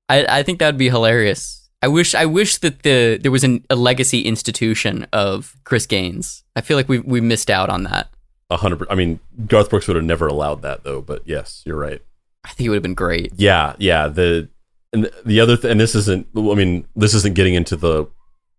I think that'd be hilarious. I wish that there was a legacy institution of Chris Gaines. I feel like we missed out on that. 100%. I mean, Garth Brooks would have never allowed that though, but yes, you're right. I think it would have been great. Yeah. The other thing, and this isn't getting into the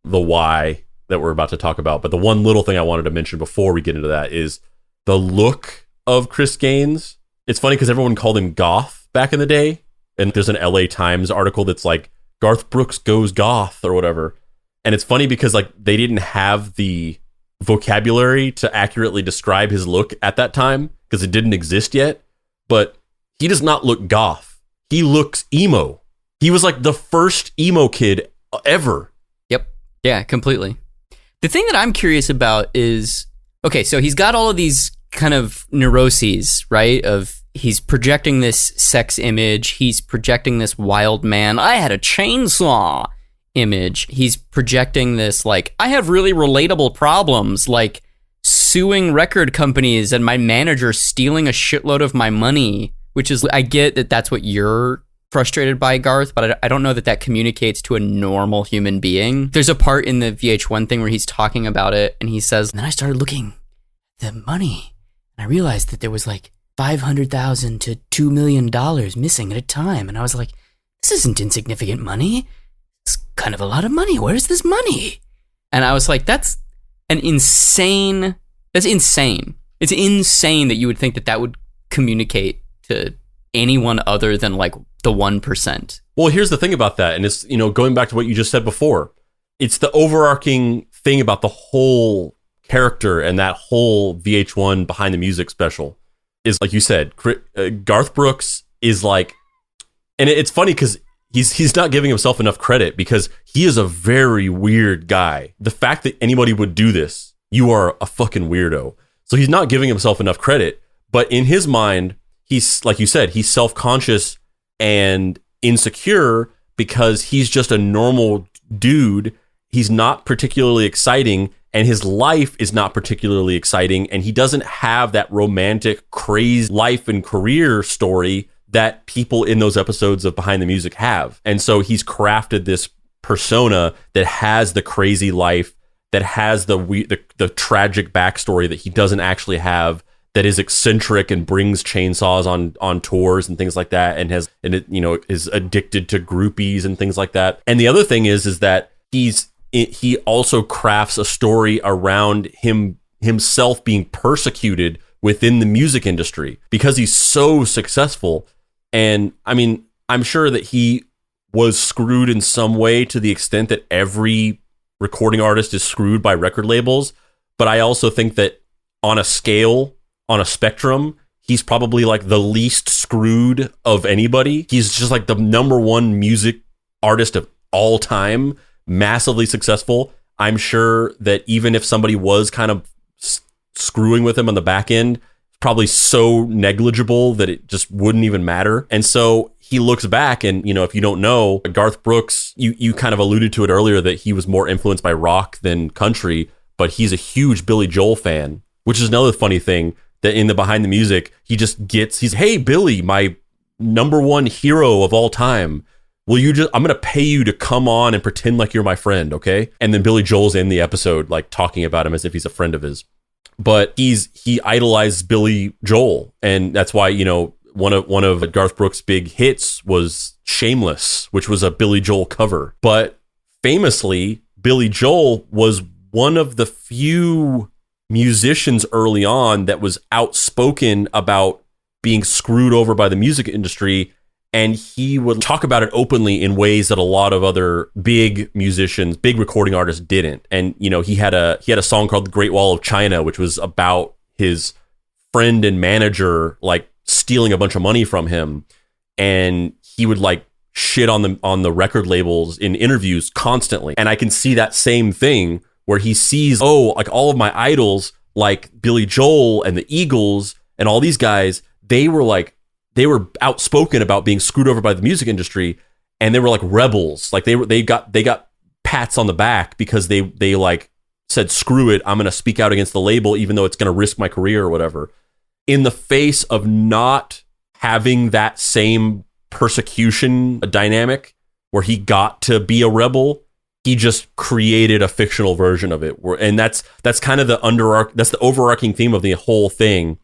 why that we're about to talk about, but the one little thing I wanted to mention before we get into that is the look of Chris Gaines. It's funny because everyone called him goth back in the day, and there's an LA Times article that's like Garth Brooks goes goth or whatever, and it's funny because like they didn't have the vocabulary to accurately describe his look at that time because it didn't exist yet, but he does not look goth. He looks emo. He was like the first emo kid ever. Yep. Yeah, completely. The thing that I'm curious about is, okay, so he's got all of these kind of neuroses, right? Of he's projecting this sex image. He's projecting this wild man. I had a chainsaw image. He's projecting this, like, I have really relatable problems, like suing record companies and my manager stealing a shitload of my money, which is, I get that that's what you're frustrated by, Garth, but I don't know that communicates to a normal human being. There's a part in the VH1 thing where he's talking about it, and he says, and then I started looking at the money, and I realized that there was like $500,000 to $2 million missing at a time, and I was like, this isn't insignificant money. It's kind of a lot of money. Where's this money? And I was like, that's insane. It's insane that you would think that would communicate to anyone other than like the 1%. Well, here's the thing about that, and it's, going back to what you just said before, it's the overarching thing about the whole character and that whole VH1 Behind the Music special is, like you said, Garth Brooks is like, and it's funny because he's not giving himself enough credit because he is a very weird guy. The fact that anybody would do this, you are a fucking weirdo. So he's not giving himself enough credit, but in his mind, he's, like you said, he's self-conscious and insecure because he's just a normal dude. He's not particularly exciting, and his life is not particularly exciting, and he doesn't have that romantic, crazy life and career story that people in those episodes of Behind the Music have. And so he's crafted this persona that has the crazy life, that has the tragic backstory that he doesn't actually have, that is eccentric and brings chainsaws on tours and things like that, and is addicted to groupies and things like that. And the other thing is that he also crafts a story around himself being persecuted within the music industry because he's so successful. And I mean, I'm sure that he was screwed in some way to the extent that every recording artist is screwed by record labels. But I also think that on a scale, on a spectrum, he's probably like the least screwed of anybody. He's just like the number one music artist of all time, massively successful. I'm sure that even if somebody was kind of screwing with him on the back end, probably so negligible that it just wouldn't even matter. And so he looks back and, if you don't know, Garth Brooks, you kind of alluded to it earlier that he was more influenced by rock than country, but he's a huge Billy Joel fan, which is another funny thing that in the behind the music, he's, hey, Billy, my number one hero of all time. I'm going to pay you to come on and pretend like you're my friend, okay? And then Billy Joel's in the episode, like talking about him as if he's a friend of his. But he idolized Billy Joel. And that's why, one of Garth Brooks' big hits was Shameless, which was a Billy Joel cover. But famously, Billy Joel was one of the few musicians early on that was outspoken about being screwed over by the music industry. And he would talk about it openly in ways that a lot of other big musicians, big recording artists didn't. And, he had a song called The Great Wall of China, which was about his friend and manager, like, stealing a bunch of money from him. And he would, like, shit on the record labels in interviews constantly. And I can see that same thing where he sees, like, all of my idols, like Billy Joel and the Eagles and all these guys, they were outspoken about being screwed over by the music industry, and they were like rebels. Like they got pats on the back because they like said, screw it, I'm going to speak out against the label, even though it's going to risk my career or whatever. In the face of not having that same persecution dynamic where he got to be a rebel, he just created a fictional version of it. And that's kind of that's the overarching theme of the whole thing.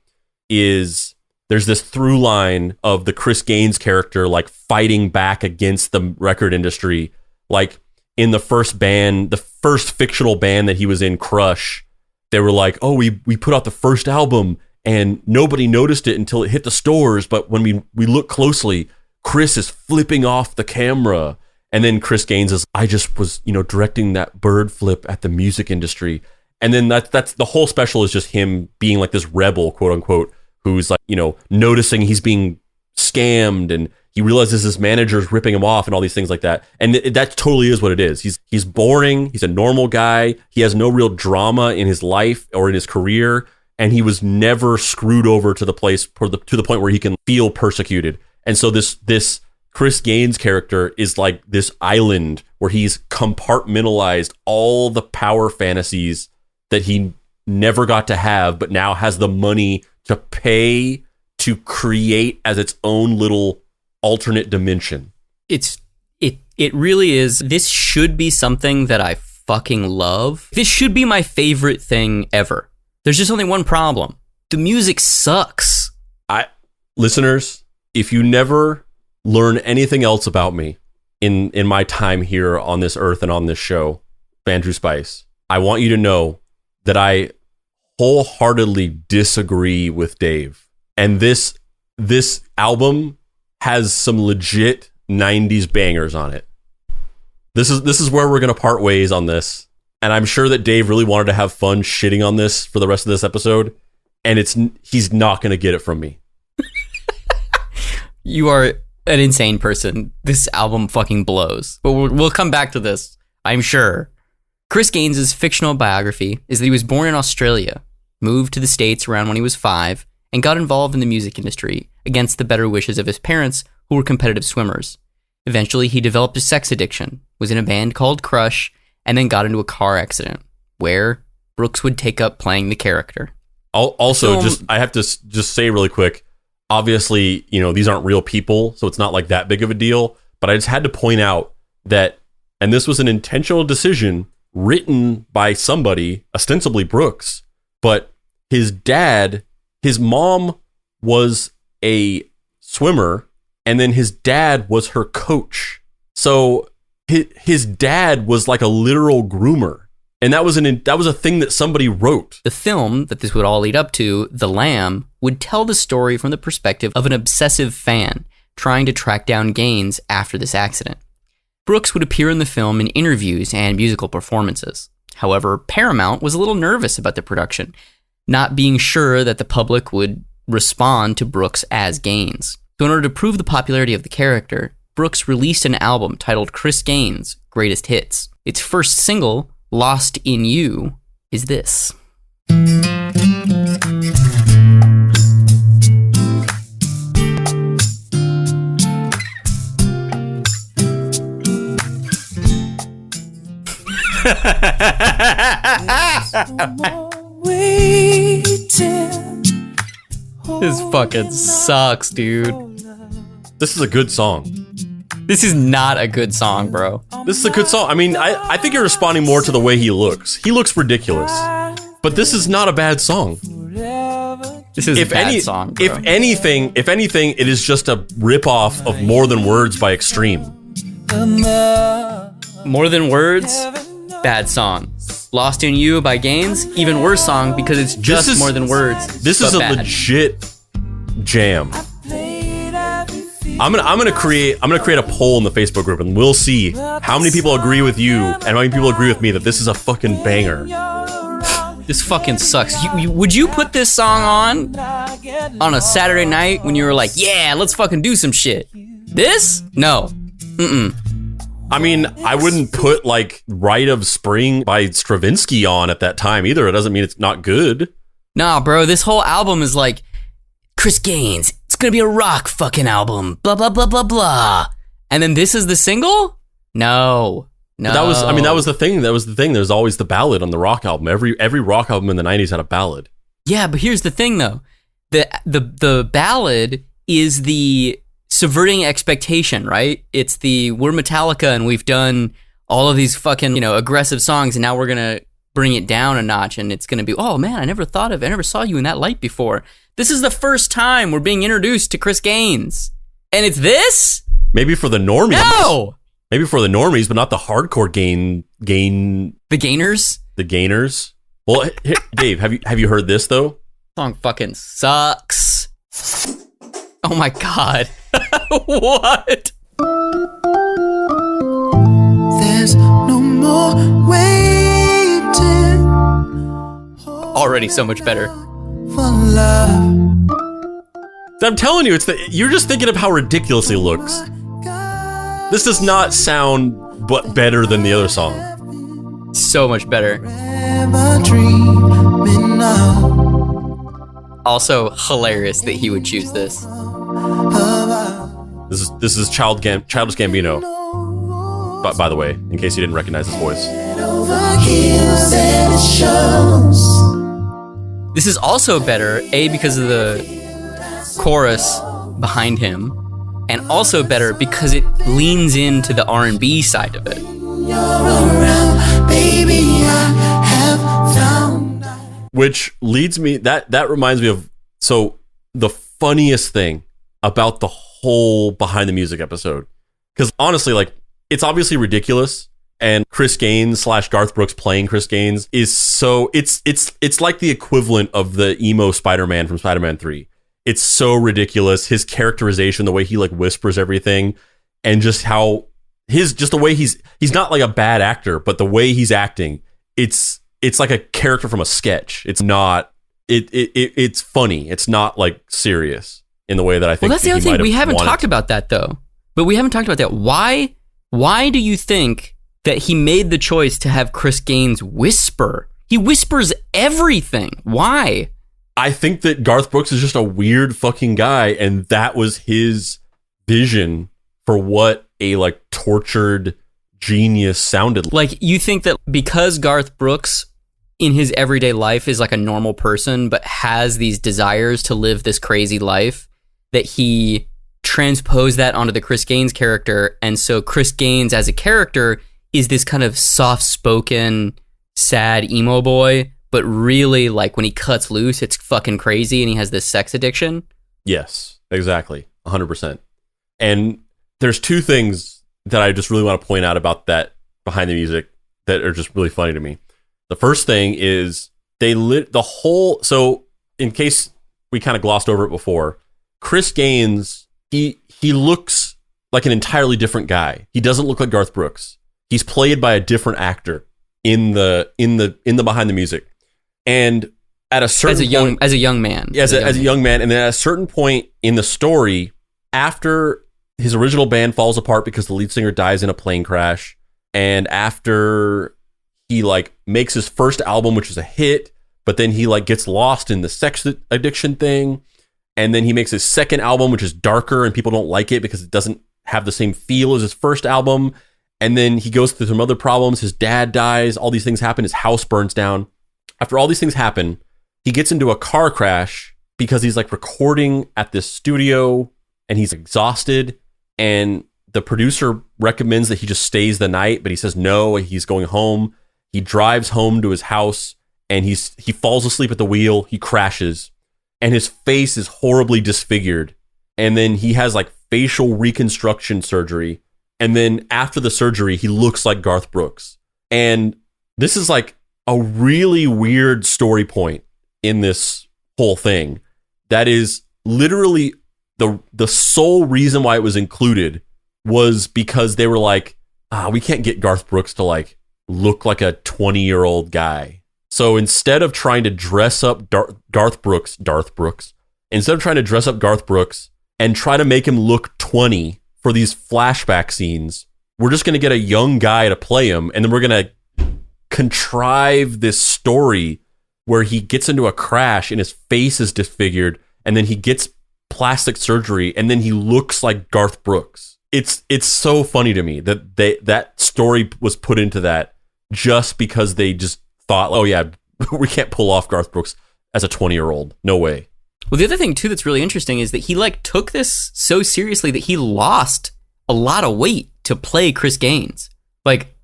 Is there's this through line of the Chris Gaines character, like, fighting back against the record industry. Like, in the first fictional band that he was in, Crush, they were like, oh, we put out the first album and nobody noticed it until it hit the stores. But when we look closely, Chris is flipping off the camera. And then Chris Gaines is, I just was, directing that bird flip at the music industry. And then that's the whole special is just him being like this rebel, quote unquote, who's like, noticing he's being scammed, and he realizes his manager's ripping him off and all these things like that. And that totally is what it is. He's boring. He's a normal guy. He has no real drama in his life or in his career. And he was never screwed over to the point where he can feel persecuted. And so this Chris Gaines character is like this island where he's compartmentalized all the power fantasies that he never got to have, but now has the money to pay to create as its own little alternate dimension. It really is. This should be something that I fucking love. This should be my favorite thing ever. There's just only one problem. The music sucks. Listeners, if you never learn anything else about me in my time here on this earth and on this show, Andrew Spice, I want you to know that I wholeheartedly disagree with Dave. And this album has some legit 90s bangers on it. This is where we're going to part ways on this. And I'm sure that Dave really wanted to have fun shitting on this for the rest of this episode. And he's not going to get it from me. You are an insane person. This album fucking blows. But we'll come back to this, I'm sure. Chris Gaines' fictional biography is that he was born in Australia, moved to the States around when he was 5, and got involved in the music industry against the better wishes of his parents, who were competitive swimmers. Eventually, he developed a sex addiction, was in a band called Crush, and then got into a car accident, where Brooks would take up playing the character. Also, I have to just say really quick, obviously, these aren't real people, so it's not like that big of a deal, but I just had to point out that, and this was an intentional decision written by somebody, ostensibly Brooks, but his mom was a swimmer, and then his dad was her coach. So his dad was like a literal groomer. And that was a thing that somebody wrote. The film that this would all lead up to, The Lamb, would tell the story from the perspective of an obsessive fan trying to track down Gaines after this accident. Brooks would appear in the film in interviews and musical performances. However, Paramount was a little nervous about the production, not being sure that the public would respond to Brooks as Gaines. So in order to prove the popularity of the character, Brooks released an album titled Chris Gaines' Greatest Hits. Its first single, Lost in You, is this. Waiting This fucking sucks, dude. This is a good song. This is not a good song, bro. This is a good song. I mean, I think you're responding more to the way he looks. He looks ridiculous. But this is not a bad song. This is a bad song, bro. If anything, it is just a ripoff of More Than Words by Extreme. More Than Words, bad song. Lost in You by Gaines, even worse song because it's just More Than Words. This is a bad. legit jam. I'm gonna create a poll in the Facebook group, and we'll see how many people agree with you and how many people agree with me that this is a fucking banger. This fucking sucks. Would you put this song on a Saturday night when you were like, yeah, let's fucking do some shit? This? No. I mean, I wouldn't put like Rite of Spring by Stravinsky on at that time either. It doesn't mean it's not good. Nah, bro, this whole album is like, Chris Gaines, it's gonna be a rock fucking album, blah, blah, blah, blah, blah. And then this is the single? No. But that was the thing. There's always the ballad on the rock album. Every rock album in the 90s had a ballad. Yeah, but here's the thing though. The ballad is the subverting expectation, right? It's we're Metallica and we've done all of these fucking, aggressive songs and now we're gonna bring it down a notch and it's gonna be, oh man, I never saw you in that light before. This is the first time we're being introduced to Chris Gaines. And it's this? Maybe for the normies. No! Maybe for the normies, but not the hardcore gain. The gainers? The gainers. Well, Dave, have you heard this though? Song fucking sucks. Oh my god. What? There's no more waiting. Already so much better. For love. I'm telling you, you're just thinking of how ridiculous he looks. This does not sound but better than the other song. So much better. Also hilarious that he would choose this. This is Childish Gambino. By the way, in case you didn't recognize his voice. This is also better, A, because of the chorus behind him, and also better because it leans into the R&B side of it. Which leads me, that reminds me of, so the funniest thing about the whole Behind the Music episode, because honestly, like, it's obviously ridiculous, and Chris Gaines / Garth Brooks playing Chris Gaines is so, it's like the equivalent of the emo Spider-Man from Spider-Man 3. It's so ridiculous. His characterization, the way he like whispers everything, and just how the way he's not like a bad actor, but the way he's acting, it's like a character from a sketch. It's not, it's funny. It's not like serious in the way that I think. Well, that's the other thing. We haven't talked about that though. But we haven't talked about that. Why do you think that he made the choice to have Chris Gaines whisper? He whispers everything. Why? I think that Garth Brooks is just a weird fucking guy, and that was his vision for what a like tortured genius sounded like. Like, you think that because Garth Brooks in his everyday life is like a normal person, but has these desires to live this crazy life, that he transposed that onto the Chris Gaines character, and so Chris Gaines as a character is this kind of soft-spoken, sad emo boy, but really, like, when he cuts loose, it's fucking crazy, and he has this sex addiction? Yes, exactly. 100%. And there's two things that I just really want to point out about that Behind the Music that are just really funny to me. The first thing is they lit the whole... So, in case we kind of glossed over it before, Chris Gaines, he looks like an entirely different guy. He doesn't look like Garth Brooks. He's played by a different actor in the Behind the Music. And at a certain point, as a young man, as a young man, and then at a certain point in the story, after his original band falls apart because the lead singer dies in a plane crash, and after he like makes his first album, which is a hit, but then he like gets lost in the sex addiction thing, and then he makes his second album, which is darker, and people don't like it because it doesn't have the same feel as his first album, and then he goes through some other problems. His dad dies, all these things happen, his house burns down. After all these things happen, he gets into a car crash because he's like recording at this studio and he's exhausted, and the producer recommends that he just stays the night, but he says no, he's going home. He drives home to his house and he falls asleep at the wheel. He crashes and his face is horribly disfigured. And then he has like facial reconstruction surgery. And then after the surgery, he looks like Garth Brooks. And this is like a really weird story point in this whole thing. That is literally the sole reason why it was included was because they were like, we can't get Garth Brooks to like look like a 20-year-old guy. So instead of trying to dress up Garth Brooks, instead of trying to dress up Garth Brooks and try to make him look 20 for these flashback scenes, we're just going to get a young guy to play him, and then we're going to contrive this story where he gets into a crash and his face is disfigured, and then he gets plastic surgery, and then he looks like Garth Brooks. It's so funny to me that that story was put into that just because they just thought, oh yeah, we can't pull off Garth Brooks as a 20-year-old. No way. Well, the other thing too that's really interesting is that he like took this so seriously that he lost a lot of weight to play Chris Gaines. Like,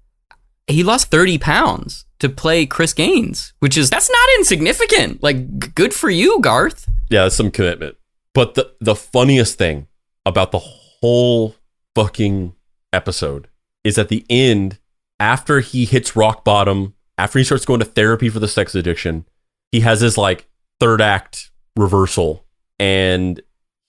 he lost 30 pounds to play Chris Gaines, that's not insignificant. Like, good for you, Garth. Yeah, that's some commitment. But the funniest thing about the whole fucking episode is at the end, after he hits rock bottom, after he starts going to therapy for the sex addiction, he has his like third act reversal, and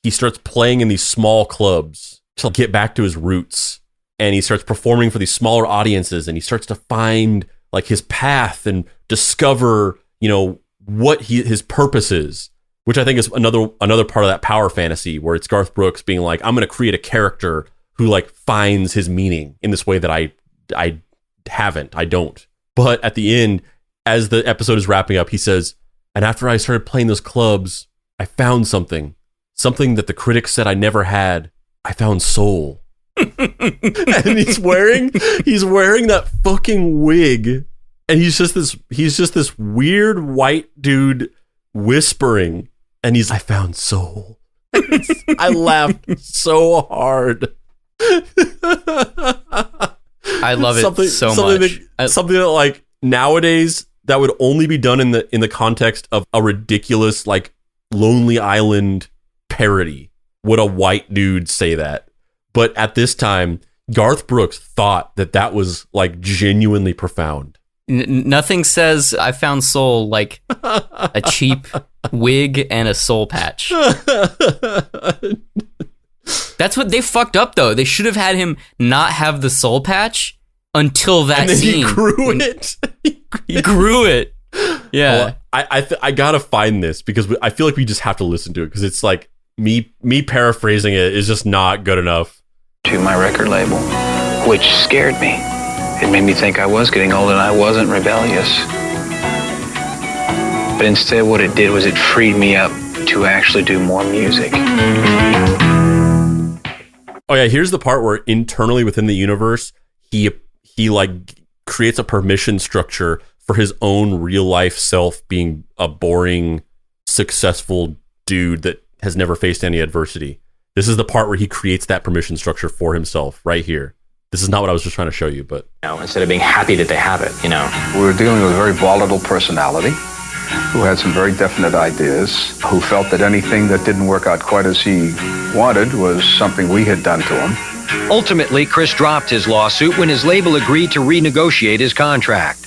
he starts playing in these small clubs to get back to his roots, and he starts performing for these smaller audiences, and he starts to find like his path and discover, you know, what his purpose is, which I think is another part of that power fantasy where it's Garth Brooks being like, I'm going to create a character who like finds his meaning in this way that I don't. But at the end, as the episode is wrapping up, he says, and after I started playing those clubs, I found something that the critics said I never had. I found soul. And he's wearing that fucking wig, and he's just this weird white dude whispering, and he's, I found soul. I laughed so hard. I love it so much. Something that like nowadays that would only be done in the context of a ridiculous like Lonely Island parody. Would a white dude say that? But at this time, Garth Brooks thought that was like genuinely profound. Nothing says I found soul like a cheap wig and a soul patch. That's what they fucked up, though. They should have had him not have the soul patch until that scene. He grew it. He grew it. Yeah. Well, I gotta find this because I feel like we just have to listen to it because it's like me paraphrasing it is just not good enough. To my record label, which scared me. It made me think I was getting old and I wasn't rebellious. But instead what it did was it freed me up to actually do more music. Oh yeah, here's the part where internally within the universe, he like creates a permission structure for his own real life self being a boring, successful dude that has never faced any adversity. This is the part where he creates that permission structure for himself right here. This is not what I was just trying to show you, but instead of being happy that they have it, We were dealing with a very volatile personality who had some very definite ideas, who felt that anything that didn't work out quite as he wanted was something we had done to him. Ultimately, Chris dropped his lawsuit when his label agreed to renegotiate his contract.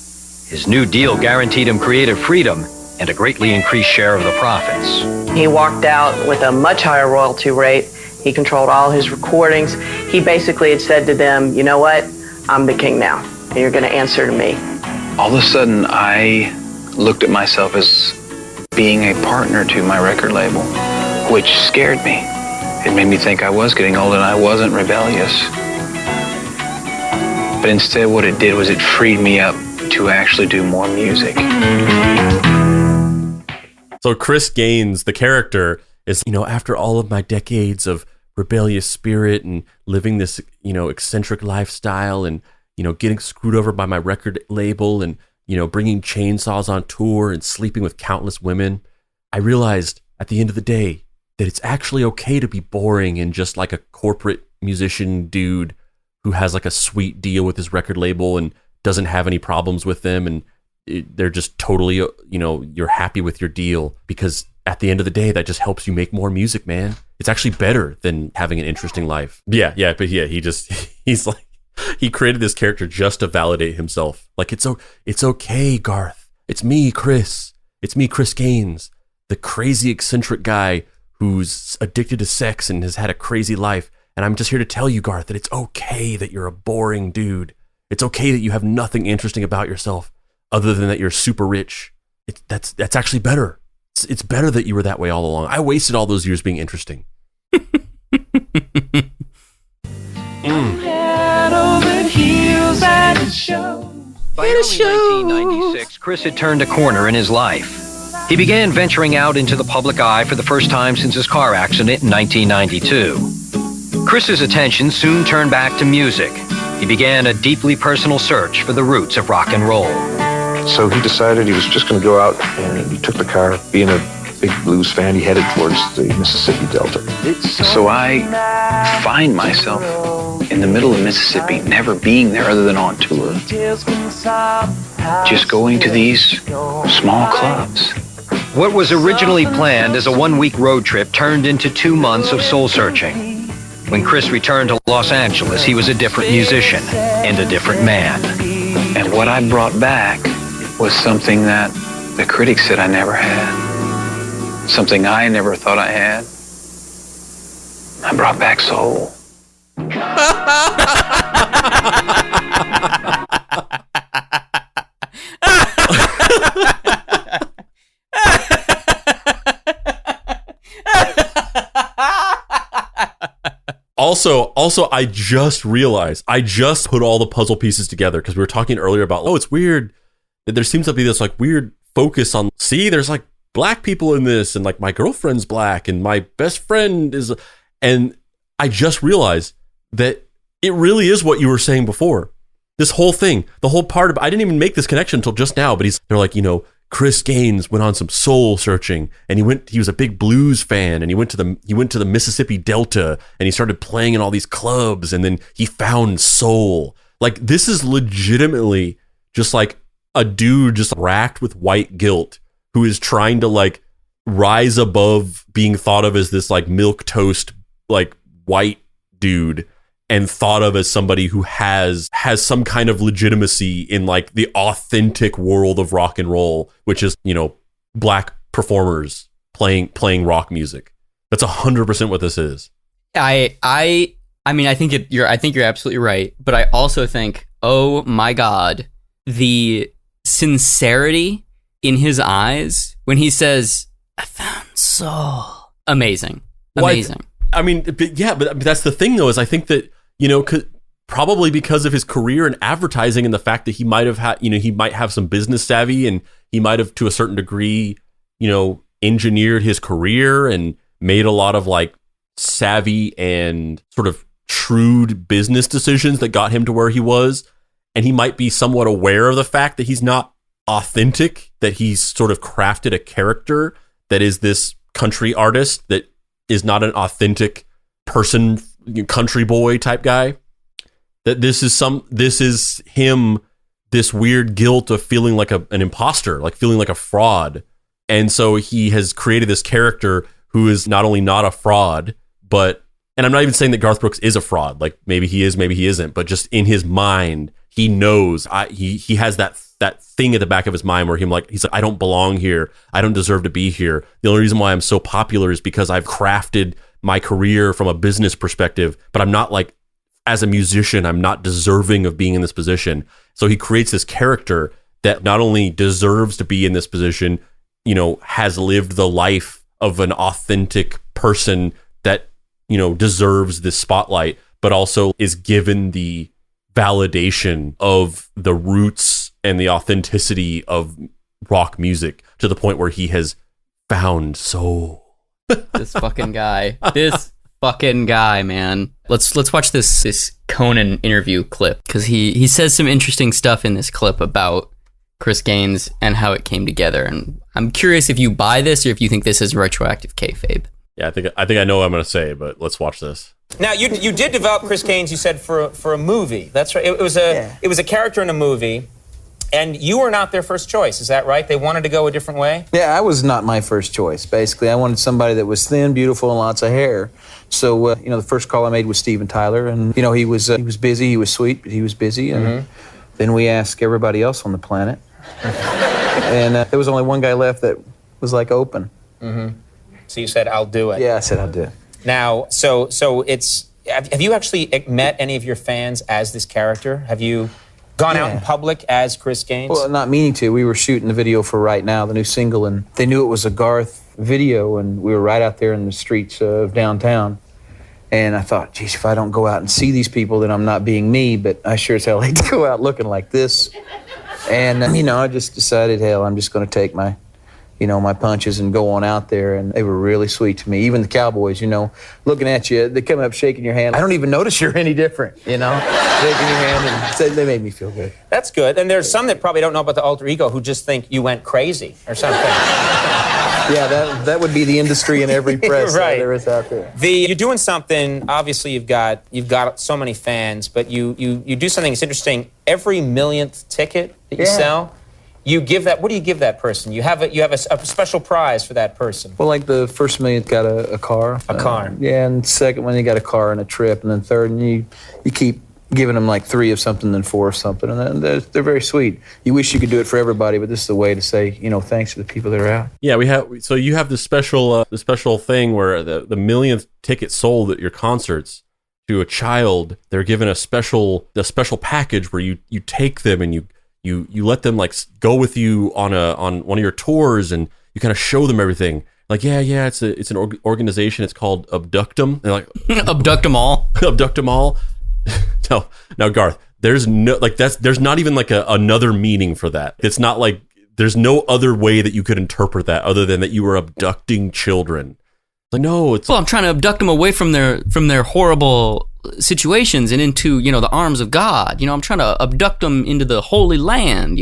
His new deal guaranteed him creative freedom and a greatly increased share of the profits. He walked out with a much higher royalty rate. He controlled all his recordings. He basically had said to them, you know what? I'm the king now, and you're going to answer to me. All of a sudden, I looked at myself as being a partner to my record label, which scared me. It made me think I was getting old and I wasn't rebellious. But instead what it did was it freed me up to actually do more music. So Chris Gaines, the character, is, after all of my decades of rebellious spirit and living this, eccentric lifestyle and, getting screwed over by my record label and, bringing chainsaws on tour and sleeping with countless women, I realized at the end of the day that it's actually okay to be boring and just like a corporate musician dude who has like a sweet deal with his record label and doesn't have any problems with them, and they're just totally, you're happy with your deal, because at the end of the day, that just helps you make more music, man. It's actually better than having an interesting life. Yeah, he's like, he created this character just to validate himself. Like, it's okay, Garth. It's me, Chris. It's me, Chris Gaines, the crazy eccentric guy who's addicted to sex and has had a crazy life. And I'm just here to tell you, Garth, that it's okay that you're a boring dude. It's okay that you have nothing interesting about yourself other than that you're super rich. That's actually better. It's better that you were that way all along. I wasted all those years being interesting. Head over heels at the show. By early 1996, Chris had turned a corner in his life. He began venturing out into the public eye for the first time since his car accident in 1992. Chris's attention soon turned back to music. He began a deeply personal search for the roots of rock and roll. So he decided he was just going to go out, and he took the car. Being a big blues fan, he headed towards the Mississippi Delta. So I find myself in the middle of Mississippi, never being there other than on tour. Just going to these small clubs. What was originally planned as a one-week road trip turned into 2 months of soul-searching. When Chris returned to Los Angeles, he was a different musician and a different man. And what I brought back was something that the critics said I never had. Something I never thought I had. I brought back soul. Also, I just realized, I just put all the puzzle pieces together because we were talking earlier about, it's weird that there seems to be this like weird focus on, there's like black people in this, and like my girlfriend's black and my best friend is, and I just realized that it really is what you were saying before. This whole thing, the whole part of, I didn't even make this connection until just now, but they're like, Chris Gaines went on some soul searching, and he was a big blues fan, and he went to the Mississippi Delta, and he started playing in all these clubs, and then he found soul. Like, this is legitimately just like a dude just racked with white guilt who is trying to like rise above being thought of as this like milquetoast like white dude, and thought of as somebody who has some kind of legitimacy in like the authentic world of rock and roll, which is, black performers playing rock music. That's 100% what this is. I mean, I think you're absolutely right, but I also think, oh my God, the sincerity in his eyes when he says, "I found soul." Amazing. Amazing. But that's the thing though, is I think that, probably because of his career in advertising and the fact that he might have had, he might have some business savvy, and he might have to a certain degree, engineered his career and made a lot of like savvy and sort of shrewd business decisions that got him to where he was. And he might be somewhat aware of the fact that he's not authentic, that he's sort of crafted a character that is this country artist that is not an authentic person, country boy type guy. That this is him, this weird guilt of feeling like an imposter, like feeling like a fraud. And so he has created this character who is not only not a fraud, but, and I'm not even saying that Garth Brooks is a fraud, like maybe he is, maybe he isn't, but just in his mind, he knows, he has that thing at the back of his mind where he's like, I don't belong here. I don't deserve to be here. The only reason why I'm so popular is because I've crafted my career from a business perspective, but I'm not like, as a musician, I'm not deserving of being in this position. So he creates this character that not only deserves to be in this position, has lived the life of an authentic person that, deserves this spotlight, but also is given the validation of the roots and the authenticity of rock music to the point where he has found soul. This fucking guy. Man. Let's watch this Conan interview clip, because he says some interesting stuff in this clip about Chris Gaines and how it came together, and I'm curious if you buy this or if you think this is retroactive kayfabe. Yeah, I think I know what I'm going to say, but let's watch this. Now, you did develop Chris Gaines, you said, for a movie. That's right. It was a character in a movie, and you were not their first choice. Is that right? They wanted to go a different way? Yeah, I was not my first choice. Basically, I wanted somebody that was thin, beautiful, and lots of hair. So, the first call I made was Steven Tyler, and he was busy. He was sweet, but he was busy. And then we asked everybody else on the planet, and there was only one guy left that was open. So you said, I'll do it. Yeah, I said I'll do it. Now, so it's, have you actually met any of your fans as this character? Have you gone out in public as Chris Gaines? Well, not meaning to. We were shooting the video for Right Now, the new single, and they knew it was a Garth video, and we were right out there in the streets of downtown. And I thought, geez, if I don't go out and see these people, then I'm not being me, but I sure as hell hate to go out looking like this. And, I just decided, hell, I'm just going to take my punches and go on out there. And they were really sweet to me. Even the Cowboys, looking at you, they come up shaking your hand. I don't even notice you're any different, shaking your hand. And they made me feel good. That's good. And there's some that probably don't know about the alter ego who just think you went crazy or something. Yeah, that would be the industry in every press right. there is out there. You're doing something, obviously you've got so many fans, but you do something that's interesting. Every millionth ticket that you sell, you give that. What do you give that person? You have a special prize for that person. Well, like the first millionth got a car. A car. Yeah, and second one, you got a car and a trip, and then third, and you keep giving them 3 of something, then 4 of something, and they're very sweet. You wish you could do it for everybody, but this is a way to say, thanks to the people that are out. Yeah, so you have this special thing where the millionth ticket sold at your concerts to a child, they're given a special package where you take them and you let them go with you on one of your tours, and you kind of show them everything. It's an organization. It's called Abduct 'em. They're like Abduct 'em all. Abduct 'em all. Now, Garth, there's no there's not even another meaning for that. It's not there's no other way that you could interpret that other than that you were abducting children. No, it's I'm trying to abduct them away from their horrible situations and into the arms of God. I'm trying to abduct them into the Holy Land.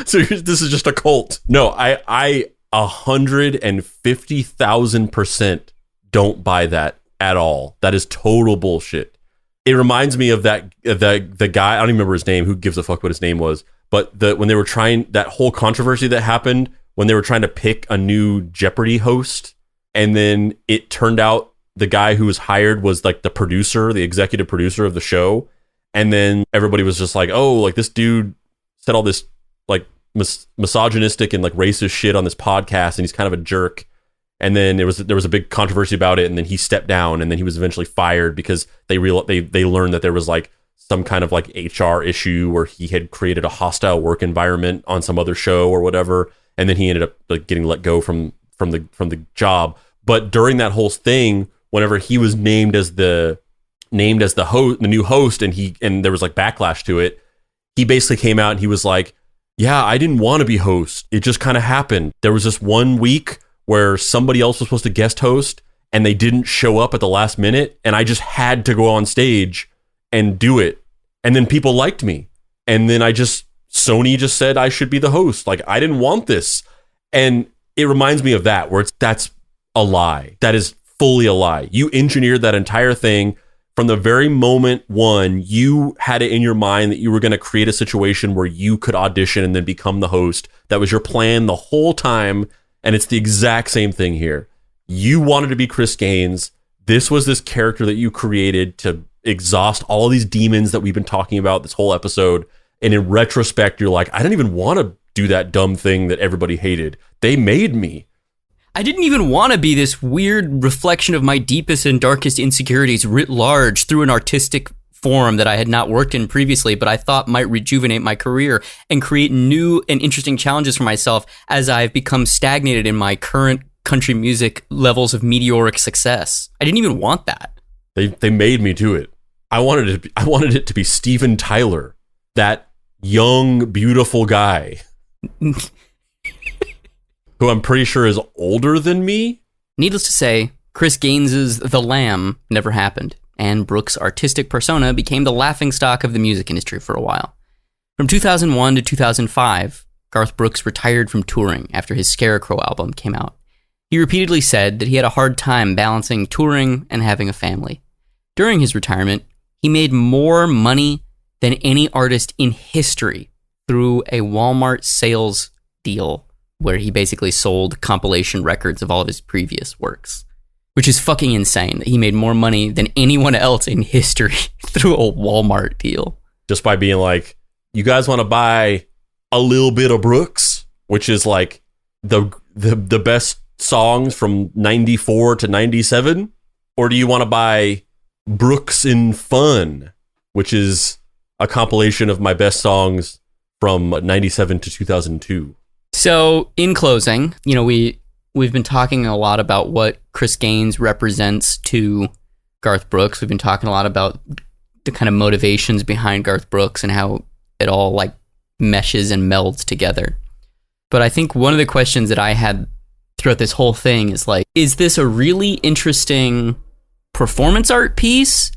So this is just a cult. No, I 150,000% don't buy that at all. That is total bullshit. It reminds me of the guy, I don't even remember his name, who gives a fuck what his name was, but when they were trying, that whole controversy that happened when they were trying to pick a new Jeopardy host, and then it turned out the guy who was hired was the producer, the executive producer of the show, and then everybody was just this dude said all this misogynistic and racist shit on this podcast, and he's kind of a jerk. And then there was a big controversy about it, and then he stepped down, and then he was eventually fired because they learned that there was some kind of HR issue where he had created a hostile work environment on some other show or whatever, and then he ended up getting let go from the job. But during that whole thing, whenever he was named as the host, the new host, and there was backlash to it, he basically came out and he was like, "Yeah, I didn't want to be host. It just kind of happened. There was this one week where somebody else was supposed to guest host and they didn't show up at the last minute, and I just had to go on stage and do it. And then people liked me. And then Sony just said I should be the host. I didn't want this." And it reminds me of that, where that's a lie. That is fully a lie. You engineered that entire thing from the very moment one. You had it in your mind that you were going to create a situation where you could audition and then become the host. That was your plan the whole time. And it's the exact same thing here. You wanted to be Chris Gaines. This was this character that you created to exhaust all these demons that we've been talking about this whole episode. And in retrospect, you're like, I didn't even want to do that dumb thing that everybody hated. They made me. I didn't even want to be this weird reflection of my deepest and darkest insecurities writ large through an artistic form that I had not worked in previously, but I thought might rejuvenate my career and create new and interesting challenges for myself as I've become stagnated in my current country music levels of meteoric success. I didn't even want that. They made me do it. I wanted it to be Steven Tyler, that young, beautiful guy who I'm pretty sure is older than me. Needless to say, Chris Gaines's The Lamb never happened, and Brooks' artistic persona became the laughingstock of the music industry for a while. From 2001 to 2005, Garth Brooks retired from touring after his Scarecrow album came out. He repeatedly said that he had a hard time balancing touring and having a family. During his retirement, he made more money than any artist in history through a Walmart sales deal where he basically sold compilation records of all of his previous works, which is fucking insane that he made more money than anyone else in history through a Walmart deal. Just by being like, you guys want to buy a little bit of Brooks, which is like the best songs from 94 to 97? Or do you want to buy Brooks in Fun, which is a compilation of my best songs from 97 to 2002? So in closing, we've been talking a lot about what Chris Gaines represents to Garth Brooks. We've been talking a lot about the kind of motivations behind Garth Brooks and how it all like meshes and melds together. But I think one of the questions that I had throughout this whole thing is like, is this a really interesting performance art piece,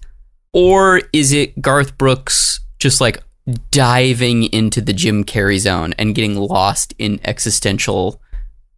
or is it Garth Brooks just like diving into the Jim Carrey zone and getting lost in existential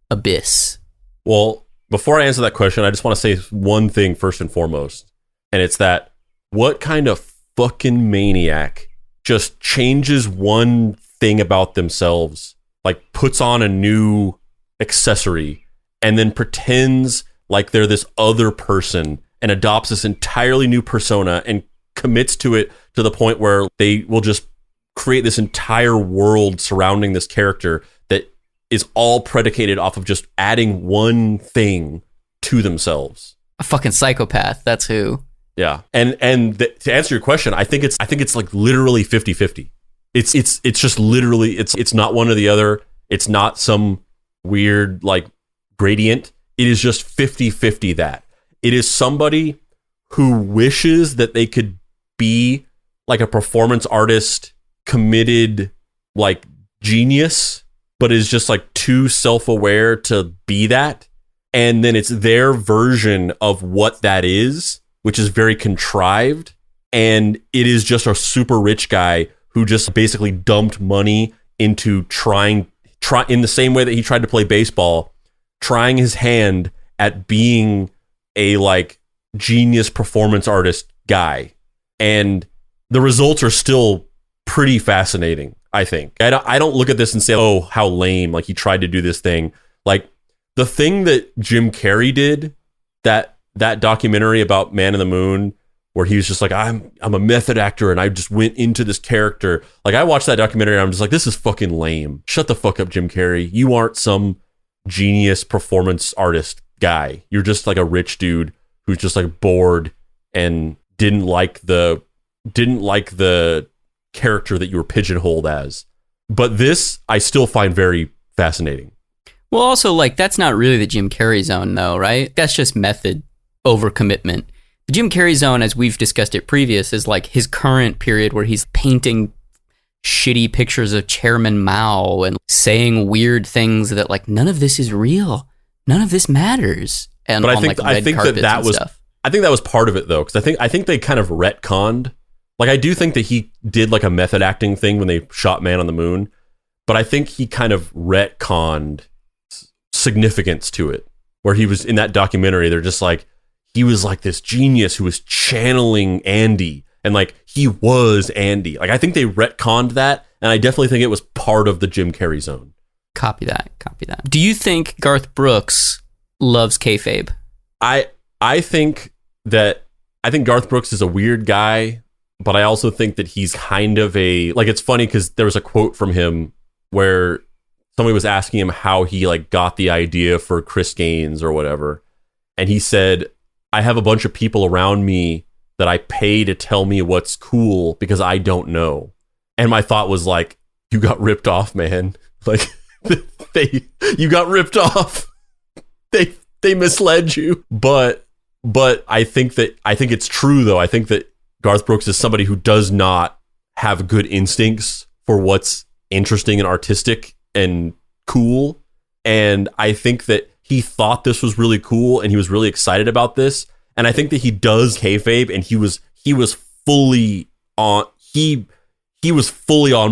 abyss? Well, before I answer that question, I just want to say one thing first and foremost, and it's that what kind of fucking maniac just changes one thing about themselves, like puts on a new accessory and then pretends like they're this other person and adopts this entirely new persona and commits to it to the point where they will just create this entire world surrounding this character that is all predicated off of just adding one thing to themselves. A fucking psychopath, that's who. Yeah. To answer your question, I think it's like literally 50-50. It's just literally it's not one or the other. It's not some weird like gradient. It is just 50-50 that. It is somebody who wishes that they could be like a performance artist, committed like genius, but is just like too self-aware to be that. And then it's their version of what that is, which is very contrived. And it is just a super rich guy who just basically dumped money into trying in the same way that he tried to play baseball, trying his hand at being a like genius performance artist guy. And the results are still pretty fascinating, I think. I don't look at this and say, oh, how lame, like he tried to do this thing. Like the thing that Jim Carrey did, that documentary about Man in the Moon, where he was just like, I'm a method actor and I just went into this character. Like I watched that documentary and I'm just like, this is fucking lame. Shut the fuck up, Jim Carrey. You aren't some genius performance artist guy. You're just like a rich dude who's just like bored and didn't like the character that you were pigeonholed as. But this I still find very fascinating. Well, also like that's not really the Jim Carrey zone though, right? That's just method over commitment. The Jim Carrey zone, as we've discussed it previous, is like his current period where he's painting shitty pictures of Chairman Mao and saying weird things that like none of this is real, none of this matters. And but I think that was stuff. I think that was part of it though, because I think they kind of retconned. Like I do think that he did like a method acting thing when they shot Man on the Moon, but I think he kind of retconned significance to it, where he was in that documentary. They're just like, he was like this genius who was channeling Andy, and like he was Andy. Like I think they retconned that, and I definitely think it was part of the Jim Carrey zone. Copy that. Do you think Garth Brooks loves kayfabe? I think Garth Brooks is a weird guy, but I also think that he's kind of it's funny because there was a quote from him where somebody was asking him how he like got the idea for Chris Gaines or whatever, and he said, I have a bunch of people around me that I pay to tell me what's cool because I don't know. And my thought was like, you got ripped off, man. Like you got ripped off. They misled you. But I think it's true though. I think that Garth Brooks is somebody who does not have good instincts for what's interesting and artistic and cool. And I think that he thought this was really cool and he was really excited about this. And I think that he does kayfabe, and he was fully on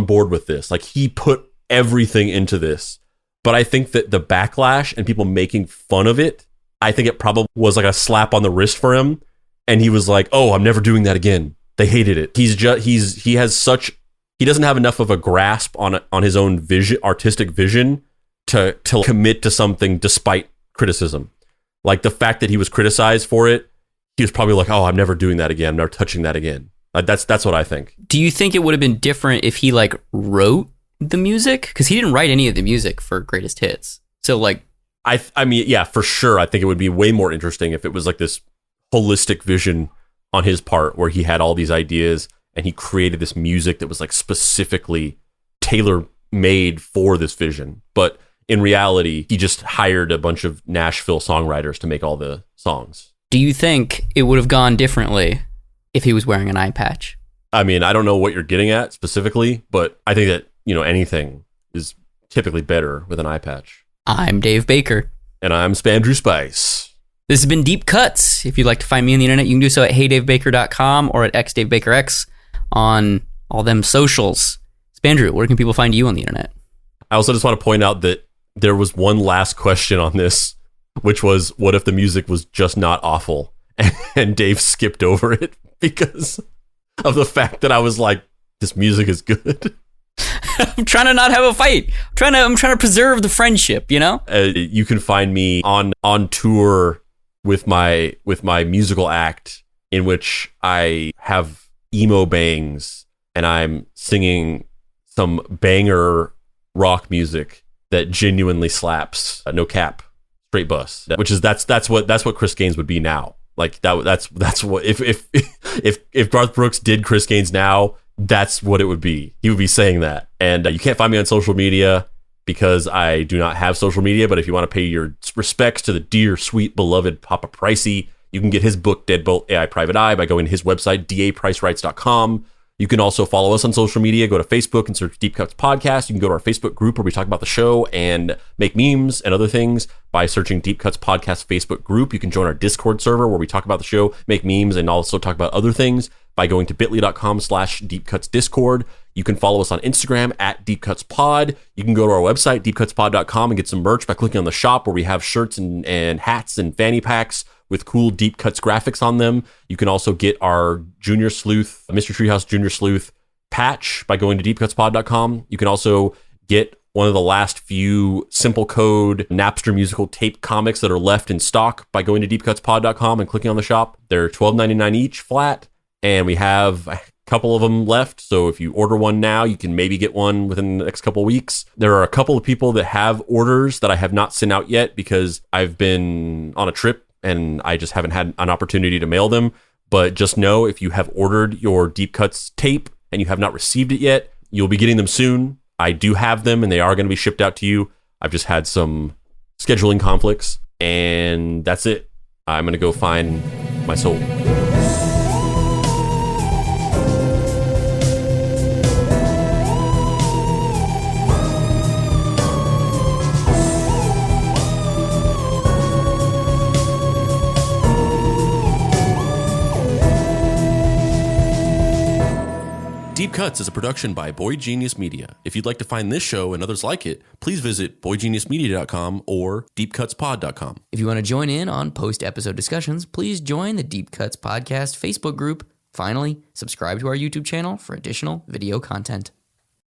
board with this. Like he put everything into this. But I think that the backlash and people making fun of it, I think it probably was like a slap on the wrist for him. And he was like, oh, I'm never doing that again. They hated it. He doesn't have enough of a grasp on his own vision, artistic vision to commit to something despite criticism. Like the fact that he was criticized for it, he was probably like, oh, I'm never doing that again. I'm never touching that again. That's what I think. Do you think it would have been different if he like wrote the music? Because he didn't write any of the music for Greatest Hits. So like, I mean, yeah, for sure. I think it would be way more interesting if it was like this holistic vision on his part where he had all these ideas and he created this music that was like specifically tailor made for this vision. But in reality, he just hired a bunch of Nashville songwriters to make all the songs. Do you think it would have gone differently if he was wearing an eye patch? I mean, I don't know what you're getting at specifically, but I think that, anything is typically better with an eye patch. I'm Dave Baker. And I'm Spandrew Spice. This has been Deep Cuts. If you'd like to find me on the internet, you can do so at heydavebaker.com or at xdavebakerx on all them socials. Spandrew, where can people find you on the internet? I also just want to point out that there was one last question on this, which was, what if the music was just not awful? And Dave skipped over it because of the fact that I was like, this music is good. I'm trying to not have a fight. I'm trying to preserve the friendship, You can find me on tour with my musical act in which I have emo bangs and I'm singing some banger rock music that genuinely slaps. No cap, straight bus. That's what Chris Gaines would be now. Like that's what if Garth Brooks did Chris Gaines now, that's what it would be. He would be saying that. And you can't find me on social media because I do not have social media. But if you want to pay your respects to the dear, sweet, beloved Papa Pricey, you can get his book, Deadbolt AI Private Eye, by going to his website, dapricerights.com. You can also follow us on social media. Go to Facebook and search Deep Cuts Podcast. You can go to our Facebook group where we talk about the show and make memes and other things by searching Deep Cuts Podcast Facebook group. You can join our Discord server where we talk about the show, make memes, and also talk about other things by going to bit.ly.com/deepcutsdiscord. You can follow us on Instagram at deepcutspod. You can go to our website, deepcutspod.com, and get some merch by clicking on the shop where we have shirts and hats and fanny packs with cool Deep Cuts graphics on them. You can also get our Junior Sleuth, Mr. Treehouse Junior Sleuth patch by going to deepcutspod.com. You can also get one of the last few Simple Code Napster musical tape comics that are left in stock by going to deepcutspod.com and clicking on the shop. They're $12.99 each flat, and we have a couple of them left. So if you order one now, you can maybe get one within the next couple of weeks. There are a couple of people that have orders that I have not sent out yet because I've been on a trip and I just haven't had an opportunity to mail them. But just know, if you have ordered your Deep Cuts tape and you have not received it yet, you'll be getting them soon. I do have them and they are going to be shipped out to you. I've just had some scheduling conflicts, and that's it. I'm going to go find my soul. Deep Cuts is a production by Boy Genius Media. If you'd like to find this show and others like it, please visit boygeniusmedia.com or deepcutspod.com. If you want to join in on post-episode discussions, please join the Deep Cuts Podcast Facebook group. Finally, subscribe to our YouTube channel for additional video content.